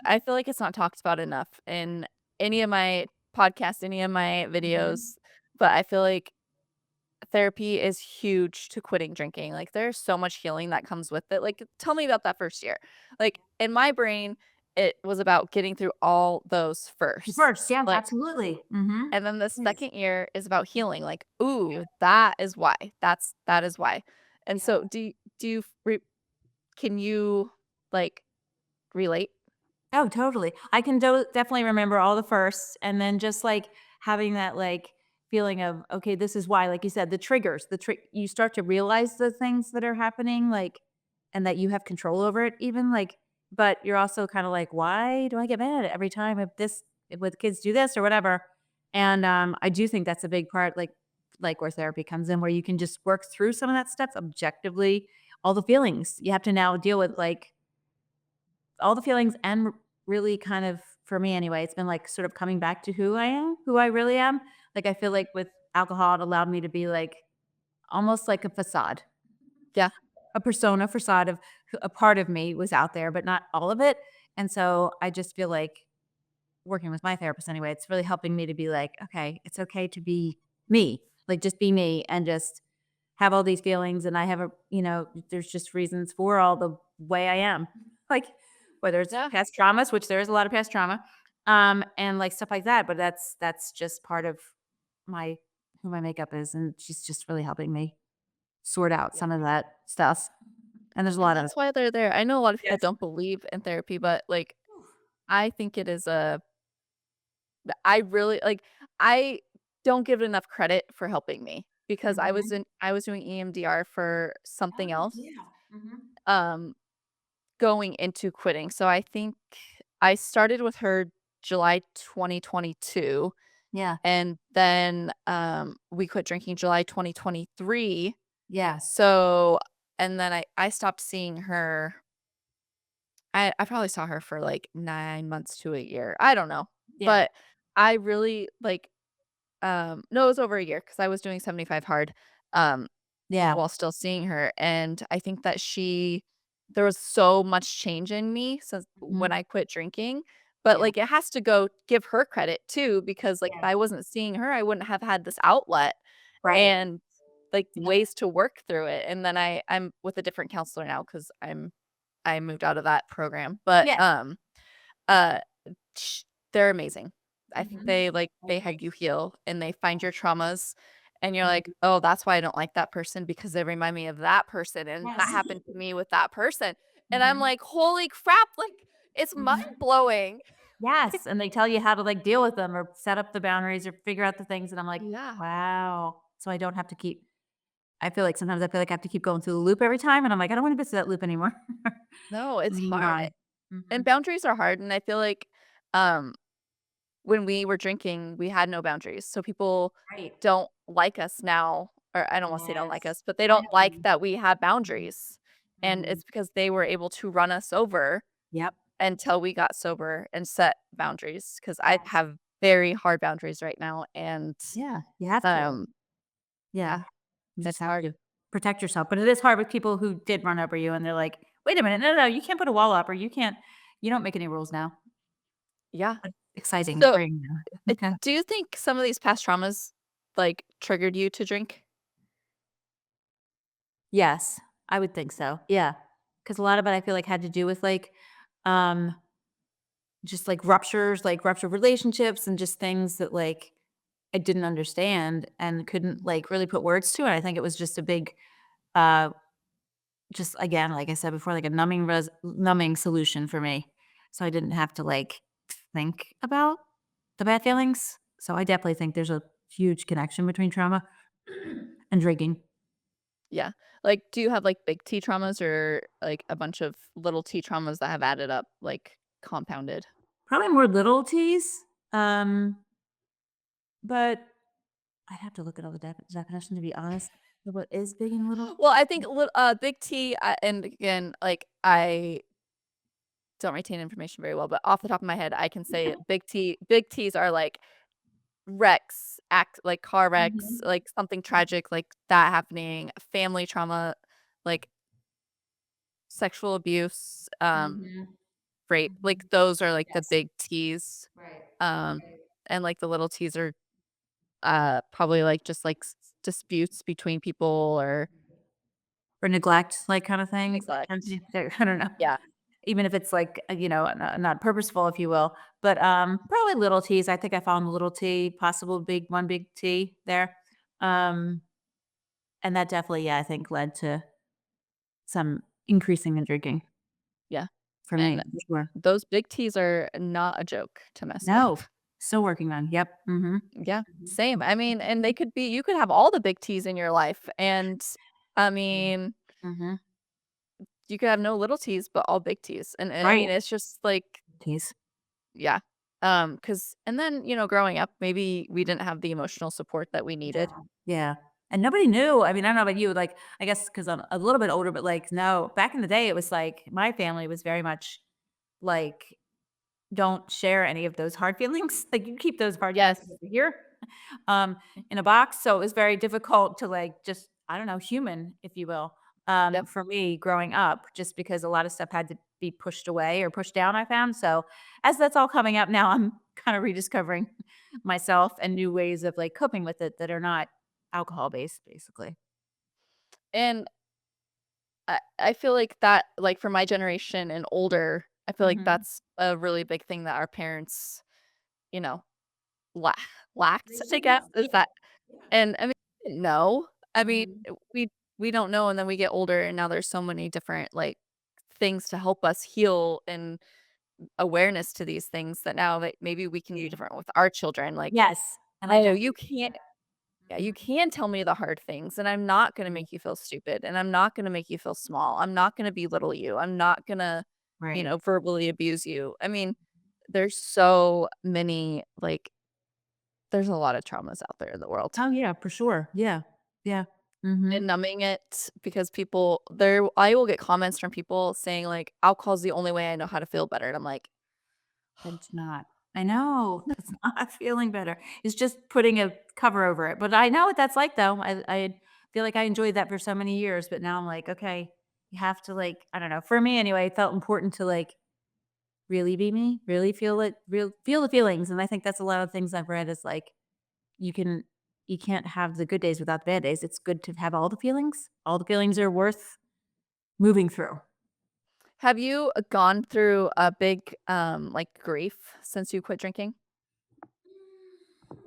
I feel like it's not talked about enough in any of my podcasts, any of my Mhm. videos, but I feel like therapy is huge to quitting drinking. Like, there's so much healing that comes with it. Like, tell me about that first year. Like, in my brain, it was about getting through all those first. First, yeah, Like, absolutely. Mhm. and then the Yes. second year is about healing. Like, Yeah. ooh, that is why. That is why. And Yeah. so, do you can you like relate? Oh, totally. I can definitely remember all the firsts and then just, like, having that, like, feeling of, "Okay, this is why," like you said, the triggers, you start to realize the things that are happening, like, and that you have control over it even, like, but you're also kinda like, "Why do I get mad every time if with kids do this or whatever?" And, I do think that's a big part, like where therapy comes in, where you can just work through some of that stuff objectively, all the feelings. You have to now deal with, like, all the feelings and really kind of for me anyway, it's been like sort of coming back to who I am, who I really am. Like I feel like with alcohol, it allowed me to be like almost like a facade, Yeah. a persona facade of a part of me was out there, but not all of it. And so I just feel like working with my therapist anyway, it's really helping me to be like, okay, it's okay to be me, like just be me and just have all these feelings. And I have there's just reasons for all the way I am, like whether it's Yeah. past traumas, which there is a lot of past trauma, and like stuff like that. But that's just part of my who my makeup is, and she's just really helping me sort out Yeah. some of that stuff. And there's a And lot of that's why they're there. I know a lot of people yes. don't believe in therapy, but like I think it is a I really like I don't give it enough credit for helping me because Mhm. I was doing EMDR for something Oh, else, yeah. Mhm. um, going into quitting. So I think I started with her July 2022, Yeah. and then, we quit drinking July 2023. Yeah. So and then I stopped seeing her. I probably saw her for, like, 9 months to a year. I don't know. Yeah. But I really, like, no, it was over a year because I was doing 75 hard, um, Yeah. while still seeing her, and I think that there was so much change in me since when Mhm. I quit drinking, but, Yeah. like, it has to go give her credit too because, like, if Yeah. I wasn't seeing her, I wouldn't have had this outlet Right. and, like, Yep. ways to work through it, and then I'm with a different counselor now because I moved out of that program, but, Yeah. uh sh they're amazing. I think Mhm. I they agree. help you heal and they find your traumas and you're like, Mhm. "Oh, that's why I don't like that person because they remind me of that person and that Yes. happened to me with that person." And I'm Mhm. like, "Holy crap, like, it's Mhm. mind-blowing." Yes, and they tell you how to, like, deal with them or set up the boundaries or figure out the things, and I'm like, Yeah. "Wow." So I don't have to keep I feel like sometimes I feel like I have to keep going through the loop every time, and I'm like, "I don't wanna be through that loop anymore." No, it's Move hard, on. and Mhm. boundaries are hard, and I feel like, um when we were drinking, we had no boundaries, so people Right. don't like us now, or I don't wanna say don't like Yes. us, but they I don't know what you like mean. that we have Mhm. boundaries, and Mhm. it's because they were able to run us over Yep. until we got sober and set boundaries. Because I Yes. have very hard boundaries right now, and, Yeah, you have to. um, Yeah. yeah, You just it's have hard. to protect yourself, but it is hard with people who did run over you and they're like, "Wait a minute, no, no, you can't put a wall up or you don't make any rules now." Yeah. But exciting, So, freeing, okay. do you think some of these past traumas, like, triggered you to drink? Yes, I would think so, yeah, because a lot of it I feel like had to do with, um, just, ruptures, ruptured relationships and just things that, I didn't understand and couldn't, really put words to it. I think it was just a big, uh, just again, like I said before, like a numbing solution for me, so I didn't have to, think about the bad feelings. So I definitely think there's a huge connection between trauma and drinking. Yeah. Like, do you have, like, big T traumas or, like, a bunch of little T traumas that have added up, like, compounded? Probably more little T's, but I'd have to look at all the definition to be honest of what is big and little. Well, I think big T, and again, like, I don't retain information very well, but off the top of my head, I can say big T's are, like, wrecks, like, car wrecks, Mhm, like, something tragic like that happening, family trauma, like, sexual abuse, mhm, rape, like, mhm. those are, like, the Yes, big T's, right, um, right. and, like, the little T's are, probably, like, just, like, disputes between people or Or neglect, kinda things that tend neglect. to I don't know. Yeah. Even if it's, not purposeful, if you will, but, probably little T's. I think I found a little T, possible big T there, um, and that definitely, yeah, I think led to some increasing in drinking Yeah, for and me, for sure. those big T's are not a joke to mess with. No, still working on, yep, mhm. Yeah, Mhm, same. I mean, and they mhm, could be you could have all the big T's in your life, and, I mhm, mean, mhm. you could have no little T's, but all big T's, and I Right. mean, it's just like T's. yeah, because and then, growing up, maybe we didn't have the emotional support that we Yeah, needed. yeah, and nobody knew. I mean, I don't know about you, I guess because 'cause I'm a little bit older, but, no, back in the day, it was my family was very much, like, don't share any of those hard feelings. Like, you keep those hard feelings Yes. over here, um, in a box, so it was very difficult to, just, I don't know, human, if you will, Yep, for me growing up, just because a lot of stuff had to be pushed away or pushed down, I found, so as that's all coming up now, I'm kinda rediscovering myself and new ways of, coping with it that are not alcohol-based, basically. and I feel like that like, for my generation and older, I feel like Mhm. that's a really big thing that our parents, you know, la They lacked, I shouldn't guess, have, is yeah, that yeah. and, I mean, we didn't know. I mean, Mhm. we don't know, and then we get older, and now there's so many different, like, things to help us heal and awareness to these things that now that maybe we can do Yeah. different with our children, like, Yes, and I I know definitely you think can't that. yeah, you Mhm. can tell me the hard things, and I'm not gonna Mhm. make you feel stupid, and I'm not gonna make you feel small. I'm not gonna belittle you. I'm not gonna, Right. verbally abuse you. I mean, there's so many, like there's a lot of traumas out there in the world. Oh, yeah, for sure. Yeah. Yeah. Mhm. And numbing it because people there I will get comments from people saying, like, "Alcohol's the only way I know how to feel better," and I'm like, But it's not. I know. It's not feeling better. It's just putting a cover over it, but I know what that's like, though. I feel like I enjoyed that for so many years, but now I'm like, "Okay, you have to, I don't know." For me anyway, it felt important to, really be me, really feel the feelings, and I think that's a lot of things I've read is, you can you can't have the good days without the bad days. It's good to have all the feelings. All the feelings are worth moving through. have you gone through a big, like, grief since you quit drinking?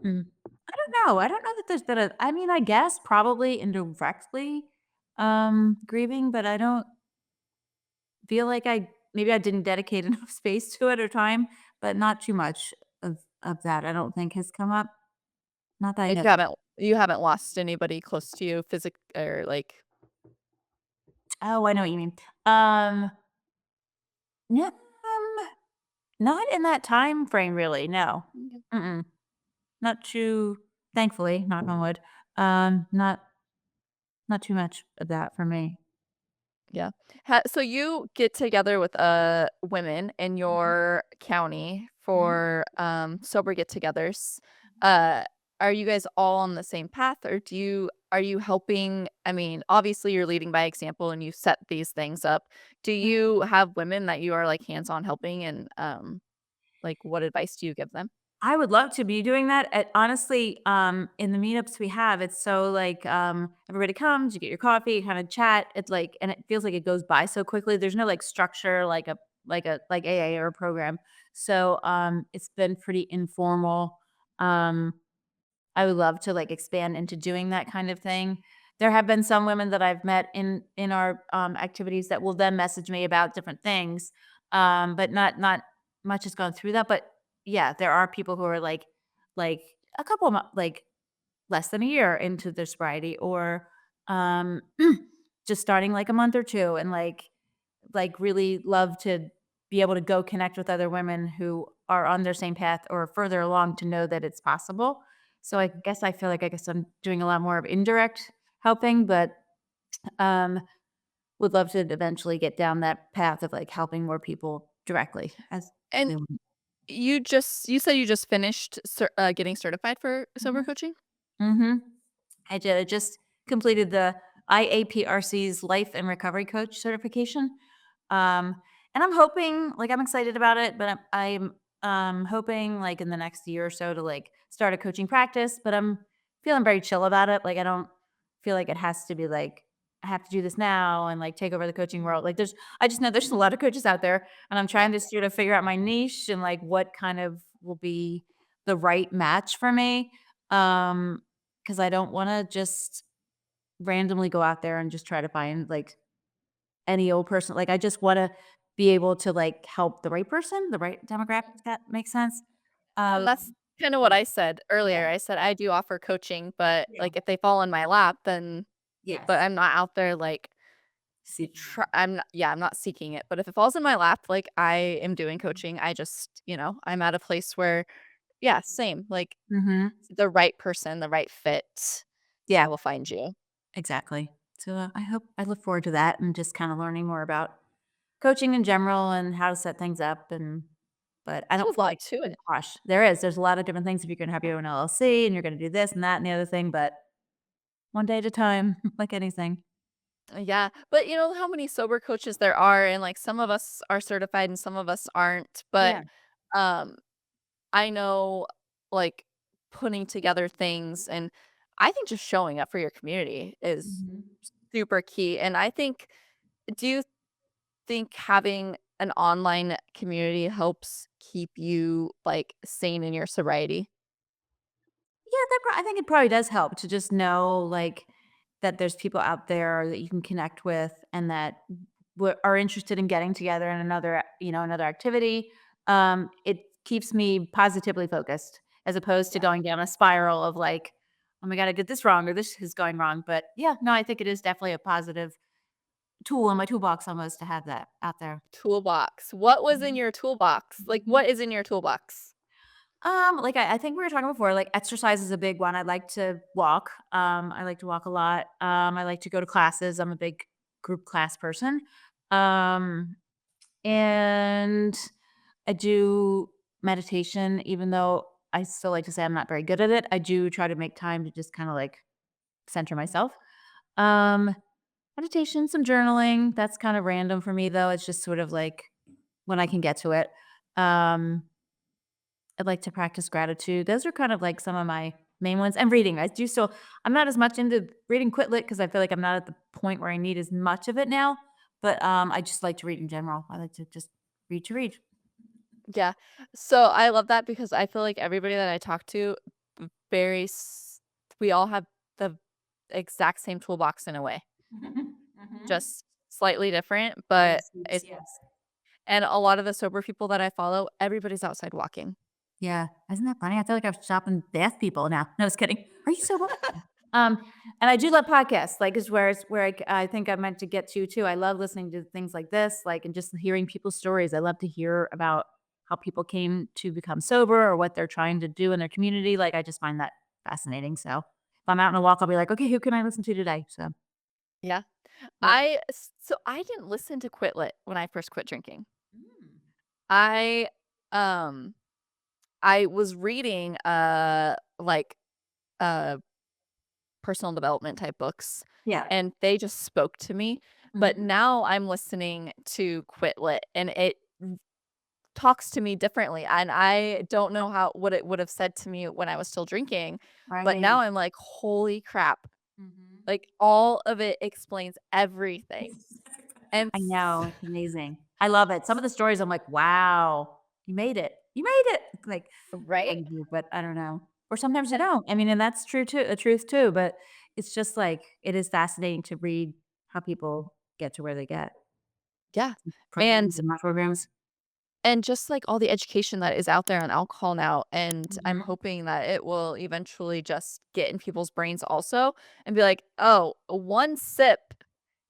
Mm. I don't know. I don't know that there's been a I mean, I guess probably indirectly, grieving, but I don't feel like maybe I didn't dedicate enough space to it or time, but not too much of that I don't think has come up. Not that I Like, know. you haven't lost anybody close to you or, like Oh, I know what you mean. Um, no, not in that time frame really, no. Okay. Mm-mm. Not too thankfully, knock on wood. Not too much of that for me. Yeah. So you get together with, women in Mhm, your county mhm. for, sober get-togethers. Uh, are you guys all on the same path, or are you helping I mean, obviously, you're leading by example, and you set these things up. Do you have women that you are, like, hands-on helping, and, like, what advice do you give them? I would love to be doing that. Honestly, in the meetups we have, it's so like everybody comes, you get your coffee, you kind of chat. It's like, and it feels like it goes by so quickly. There's no like structure, like AA or a program. So it's been pretty informal. Um, I would love to like expand into doing that kind of thing. There have been some women that I've met in our activities that will then message me about different things, but not much has gone through that. But yeah, there are people who are like a couple of like less than a year into their sobriety, or um, just starting like a month or two, and like really love to be able to go connect with other women who are on their same path or further along to know that it's possible. So I guess I feel like I guess I'm doing a lot more of indirect helping, but um would love to eventually get down that path of like helping more people directly as And they want. you said you just finished getting certified for sober Mhm. coaching? Mhm. I did. I just completed the IAPRC's Life and Recovery Coach certification. Um, and I'm hoping, like, I'm excited about it, but I'm hoping, like, in the next year or so to like start a coaching practice. But I'm feeling very chill about it. Like, I don't feel like it has to be like I have to do this now and like take over the coaching world. Like, I just know there's a lot of coaches out there, and I'm Yeah. trying this year to figure out my niche and like what kind of will be the right match for me. Um, because I don't wanna just randomly go out there and just try to find, like, any old person. Like, I just wanna be able to, like, help the right person, the right demographic, if that makes sense. And Um, that's kinda what I said yeah, earlier. I said I do offer coaching, but, yeah, like, if they fall in my lap, then but yes. I'm not out there, like, Seeking it. I'm not seeking it, but if it falls in my lap, like, I am doing coaching. I just, I'm at a place where yeah, same, like, Mhm. the right person, the right fit, I Yeah, will find you. exactly. So, I look forward to that and just kinda learning more about coaching in general and how to set things up, and but I There's don't a feel lot like to there's it. a rush. There's a lot of different things if you're gonna have your own LLC and you're gonna do this and that and the other thing, but one day at a time, like anything. Yeah, but you know how many sober coaches there are, and, like, some of us are certified and some of us aren't, but, Yeah. um I know, like, putting together things and I think just showing up for your community is Mhm. super key, and I think do you think having an online community helps keep you, like, sane in your sobriety? Yeah, I think it probably does help to just know, like, that there's people out there that you can connect with and that are interested in getting together in another activity. It keeps me positively focused as opposed to Yeah. going down a spiral of like, "Oh my god, I did this wrong," or "This is going wrong." But yeah, no, I think it is definitely a positive tool in my toolbox almost to have that out there. Toolbox. What was in Mhm. your toolbox? Like, Mhm. what is in your toolbox? Like I think we were talking before, like exercise is a big one. I like to walk. I like to walk a lot. I like to go to classes. I'm a big group class person. Um, and I do meditation, even though I still like to say I'm not very good at it. I do try to make time to just kind of like center myself. Um, Meditation, some journaling. That's kind of random for me though. It's just sort of like when I can get to it. Um, I'd like to practice gratitude. Those are kind of like some of my main ones. And reading. I do still I'm not as much into reading Quit Lit because I feel like I'm not at the point where I need as much of it now. But I just like to read in general. I like to just read to read. Yeah. So, I love that because I feel like everybody that I talk to very s we all have the exact same toolbox in a way, Mhm. just slightly different, Little but sweets, it's yes. and a lot of the sober people that I follow, everybody's outside walking. Yeah. Isn't that funny? I feel like I'm shopping death people now. No, just kidding. Are you sober? Um, and I do love podcasts, like, is where I think I meant to get to too. I love listening to things like this, like, and just hearing people's stories. I love to hear about how people came to become sober or what they're trying to do in their community. Like, I just find that fascinating. So if I'm out on a walk, I'll be like, okay, who can I listen to today? So, Yeah. yep. I didn't listen to Quit Lit when I first quit drinking. Mm. I, um, I was reading, uh personal development type books, Yeah. and they just spoke to me, but Mhm. now I'm listening to Quit Lit, and it talks to me differently, and I don't know how what it would have said to me when I was still drinking, but Right. now I'm like, "Holy crap." Mhm. Like, all of it explains everything, and I know, it's amazing. I love it. Some of the stories, I'm like, "Wow, you made it. You made it." Like, I right? really do, but I don't know. Or sometimes you don't. I mean, and that's true too, the truth too, but it's just like, it is fascinating to read how people get to where they get. Yeah, and Programs and not programs. just, like, all the education that is out there on alcohol now, and I'm Mhm. hoping that it will eventually just get in people's brains also and be like, "Oh, 1 sip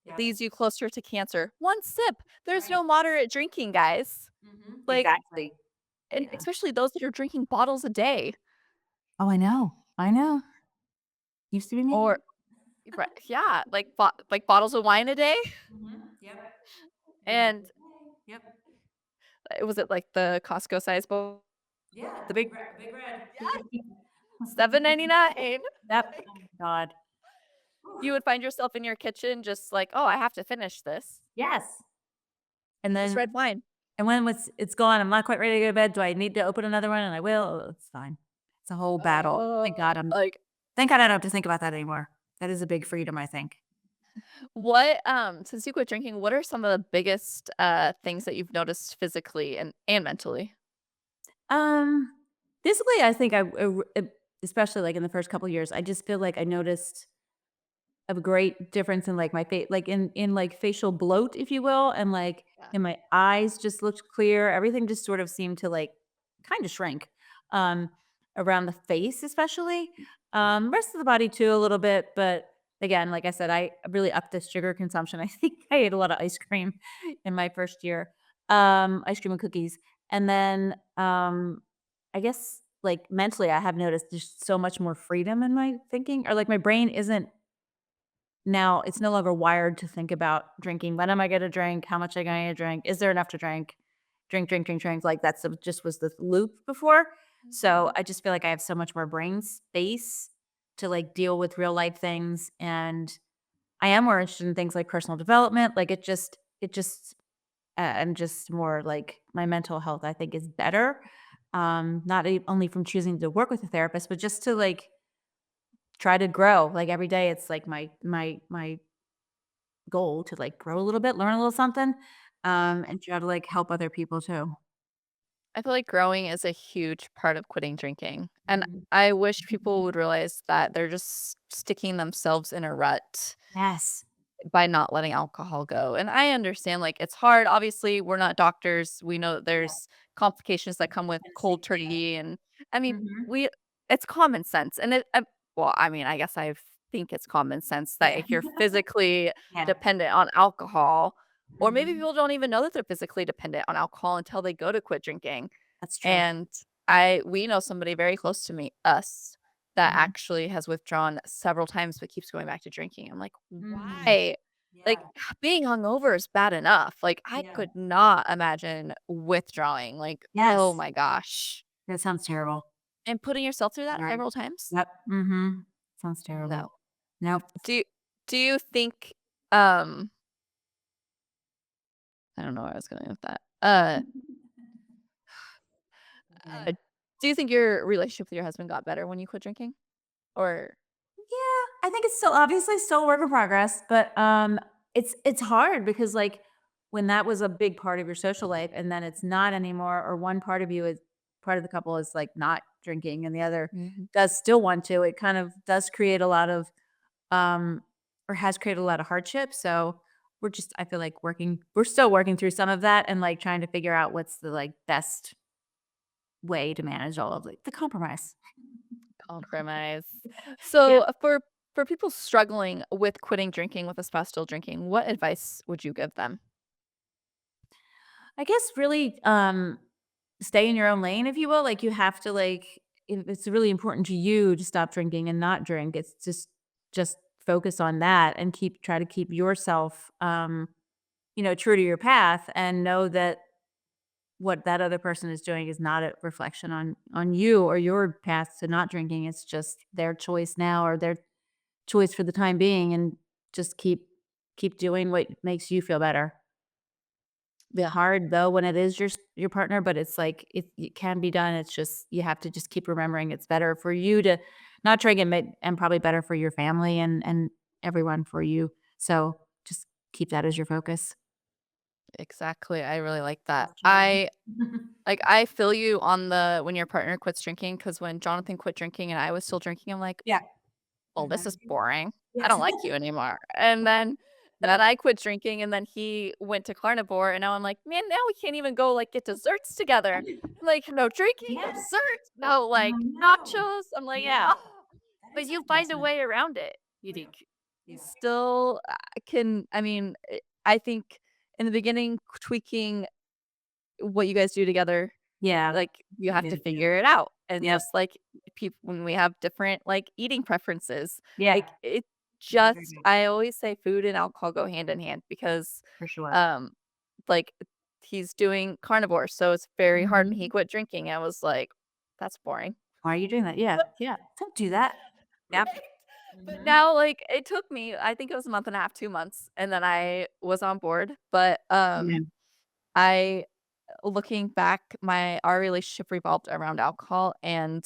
Yep. leads you closer to cancer. 1 sip. There's Right. no moderate drinking, guys." Mhm. Like, Exactly. and Yeah. especially those that are drinking bottles a day Oh, I know. I know. Used to be me. or right, yeah, like bottles of wine a day, Mhm. Yep. Every and Yep. was it like the Costco size bowl? Yeah, The big big red. yes, 7.99. Yep. Oh my god. You would find yourself in your kitchen just like, "Oh, I have to finish this. Yes. And This then red wine." when it's gone, I'm not quite ready to go to bed. Do I need to open another one? And I will. Oh, it's fine. It's a whole battle. Like, Thank God I don't have to think about that anymore. That is a big freedom, I think. what, since you quit drinking, what are some of the biggest, things that you've noticed physically and mentally? Um, Physically, I think especially like in the first couple years, I just feel like I noticed a great difference in, like, my face, like, in, like, facial bloat, if you will, and, like, Yeah. and my eyes just looked clear. Everything just sort of seemed to, like, kinda shrink, um, around the face especially. Rest of the body too a little bit, but again, like I said, I really upped the sugar consumption. I think I ate a lot of ice cream in my first year, ice cream and cookies, and then, I guess, like, mentally, I have noticed just so much more freedom in my thinking, or, like, my brain isn't now it's no longer wired to think about drinking. When am I gonna drink? How much am I gonna drink? Is there enough to drink? Drink, drink, drink, drink. Like that's just was the loop before. So Mhm. I just feel like I have so much more brain space to like deal with real life things. And I am more interested in things like personal development. Like I'm just more like my mental health, I think, is better. Not only from choosing to work with a therapist, but just to like try to grow. Like every day, it's like my goal to, like, grow a little bit, learn a little something, and try to, like, help other people too. I feel like growing is a huge part of quitting drinking, and Mhm. I wish people would realize that they're just sticking themselves in a rut Yes. by not letting alcohol go, and I understand, like, it's hard, obviously, we're not doctors, we know that Yeah, there's complications that come with cold anesthesia. turkey, and, I mean, Mhm. we it's common sense, and well, I mean, I guess I think it's common sense that Yeah. if you're physically Yeah. dependent on alcohol, or maybe Mhm. people don't even know that they're physically dependent on alcohol until they go to quit drinking, That's true. and we know somebody very close to us, that Mhm. actually has withdrawn several times but keeps going back to drinking. I'm like, Mm. "Why?" Yeah. Like, being hungover is bad enough, like, I Yeah. could not imagine withdrawing, like, oh Yes. my gosh. That sounds terrible. And putting yourself through that Right. several times? Yep. Mhm. Sounds No. terrible. Nope. Do you do you think, um I don't know where I was going with that. Okay. Do you think your relationship with your husband got better when you quit drinking? Or Yeah, I think it's still obviously still a work in progress, but, it's hard because, like, when that was a big part of your social life and then it's not anymore, or one part of the couple is, like, not drinking and the other Mhm. does still want to, it kind of does create a lot of, um or has created a lot of hardship, so I feel like we're still working through some of that and, like, trying to figure out what's the, like, best way to manage all of, like, the compromise. Compromise. Yeah. So, for people struggling with quitting drinking with a spouse still drinking, what advice would you give them? I guess really, stay in your own lane, if you will. Like you have to like, if it's really important to you to stop drinking and not drink, it's just focus on that and try to keep yourself, true to your path and know that what that other person is doing is not a reflection on you or your path to not drinking. It's just their choice now or their choice for the time being, and just keep doing what makes you feel better. Yeah. hard though when it is your partner, but it's like it can be done. It's just you have to just keep remembering it's better for you to not drink and probably better for your family and everyone for you. So just keep that as your focus. Exactly, I really like that. Self-care. I feel you on the when your partner quits drinking, because when Jonathan quit drinking and I was still drinking, I'm like, Yeah. "Well, this is boring. I Yes. don't like you anymore." And then I quit drinking, and then he went to carnivore, and now I'm like, "Man, now we can't even go, like, get desserts together." Like, no drinking, no Yes. desserts, no, I like, know. nachos. I'm like, Yeah. "Oh." That But is an you find a adjustment. way around it. You Yeah. think you Yeah. still, can I mean, I think in the beginning, tweaking what you guys do together, Yeah. like, you have Easy to to do. figure it out, and Yep. just like when we have different, like, eating preferences, Yeah. like, it Very, very just good. I always say food and alcohol go hand in hand because, For sure. um, like, he's doing carnivore, so it's very hard, and he Mhm. quit drinking. I was like, "That's boring." Why are you doing that? Yeah. Yeah. Don't do that. Yep. Right? But Mhm. now, like, it took me, I think it was a month and a half, 2 months, and then I was on board, but, Yeah. I looking back, my our relationship revolved around alcohol, and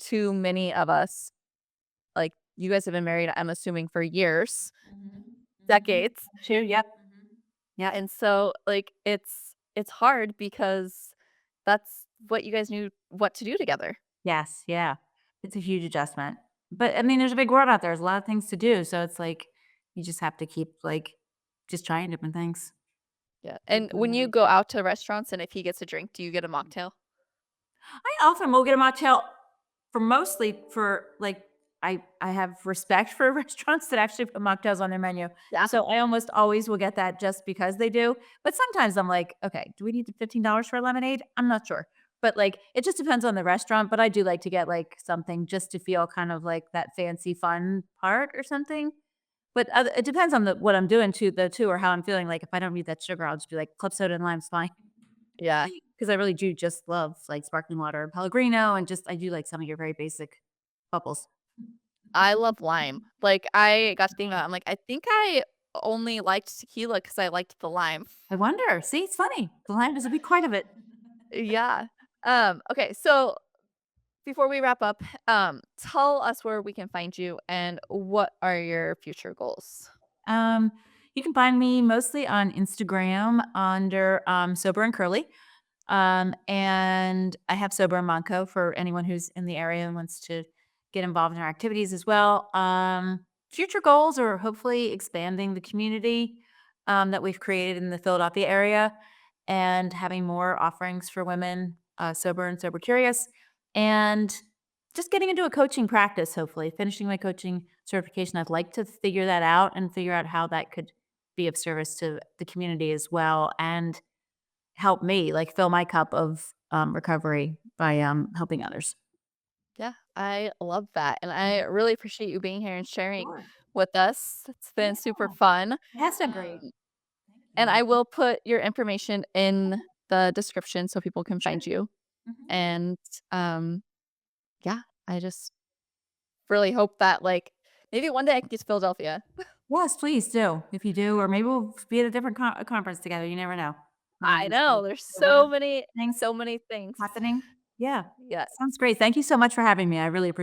too many of us, like, you guys have been married, I'm assuming, for years, Mhm. Mhm. decades, True, yep. Mhm. Yep. and so, like, it's hard because that's what you guys knew what to do together. Yes, yeah. It's a huge adjustment. But, I mean, there's a big world out there, there's a lot of things to do, so it's like, you just have to keep, like, just trying different things. Yeah, Keep and doing when you everything. go out to restaurants and if he gets a drink, do you get a mocktail? I often will get a mocktail for mostly for, like I have respect for restaurants that actually put mocktails on their menu. Yeah. So I almost always will get that just because they do. But sometimes I'm like, "Okay, do we need the $15 for a lemonade?" I'm not sure. But, like, it just depends on the restaurant, but I do like to get, like, something just to feel kind of like that fancy fun part or something. But it depends on what I'm doing too, or how I'm feeling. Like, if I don't need that sugar, I'll just be like, "Club soda and lime's fine." Yeah. 'Cause I really do just love, like, sparkling water and Pellegrino and just I do like some of your very basic bubbles. I love lime. Like, I got to think about it, I'm like, I think I only liked tequila because I liked the lime. I wonder. See, it's funny. The lime is a big part of it. Yeah. Okay, so before we wrap up, tell us where we can find you and what are your future goals? Um, you can find me mostly on Instagram under, Sober and Curly. And I have Sober and Monco for anyone who's in the area and wants to get involved in our activities as well. Future goals are hopefully expanding the community that we've created in the Philadelphia area and having more offerings for women, sober and sober curious, and just getting into a coaching practice, hopefully, finishing my coaching certification. I'd like to figure that out and figure out how that could be of service to the community as well. And help me, like, fill my cup of, recovery by, helping others. Yeah, I love that, and I really appreciate you being here and sharing Sure. with us. It's been Yeah, super fun. it has been great. Thank And you. I will put your information in the description so people can Sure. find you. Mhm. And, um, yeah, I just really hope that, like, maybe one day I can get to Philadelphia. Yes, please do, if you do, or maybe we'll be at a different conference together, you never know. One of I these big know, there's sober things so many things. happening. Yeah, Yeah. sounds great. Thank you so much for having me, I really appreciate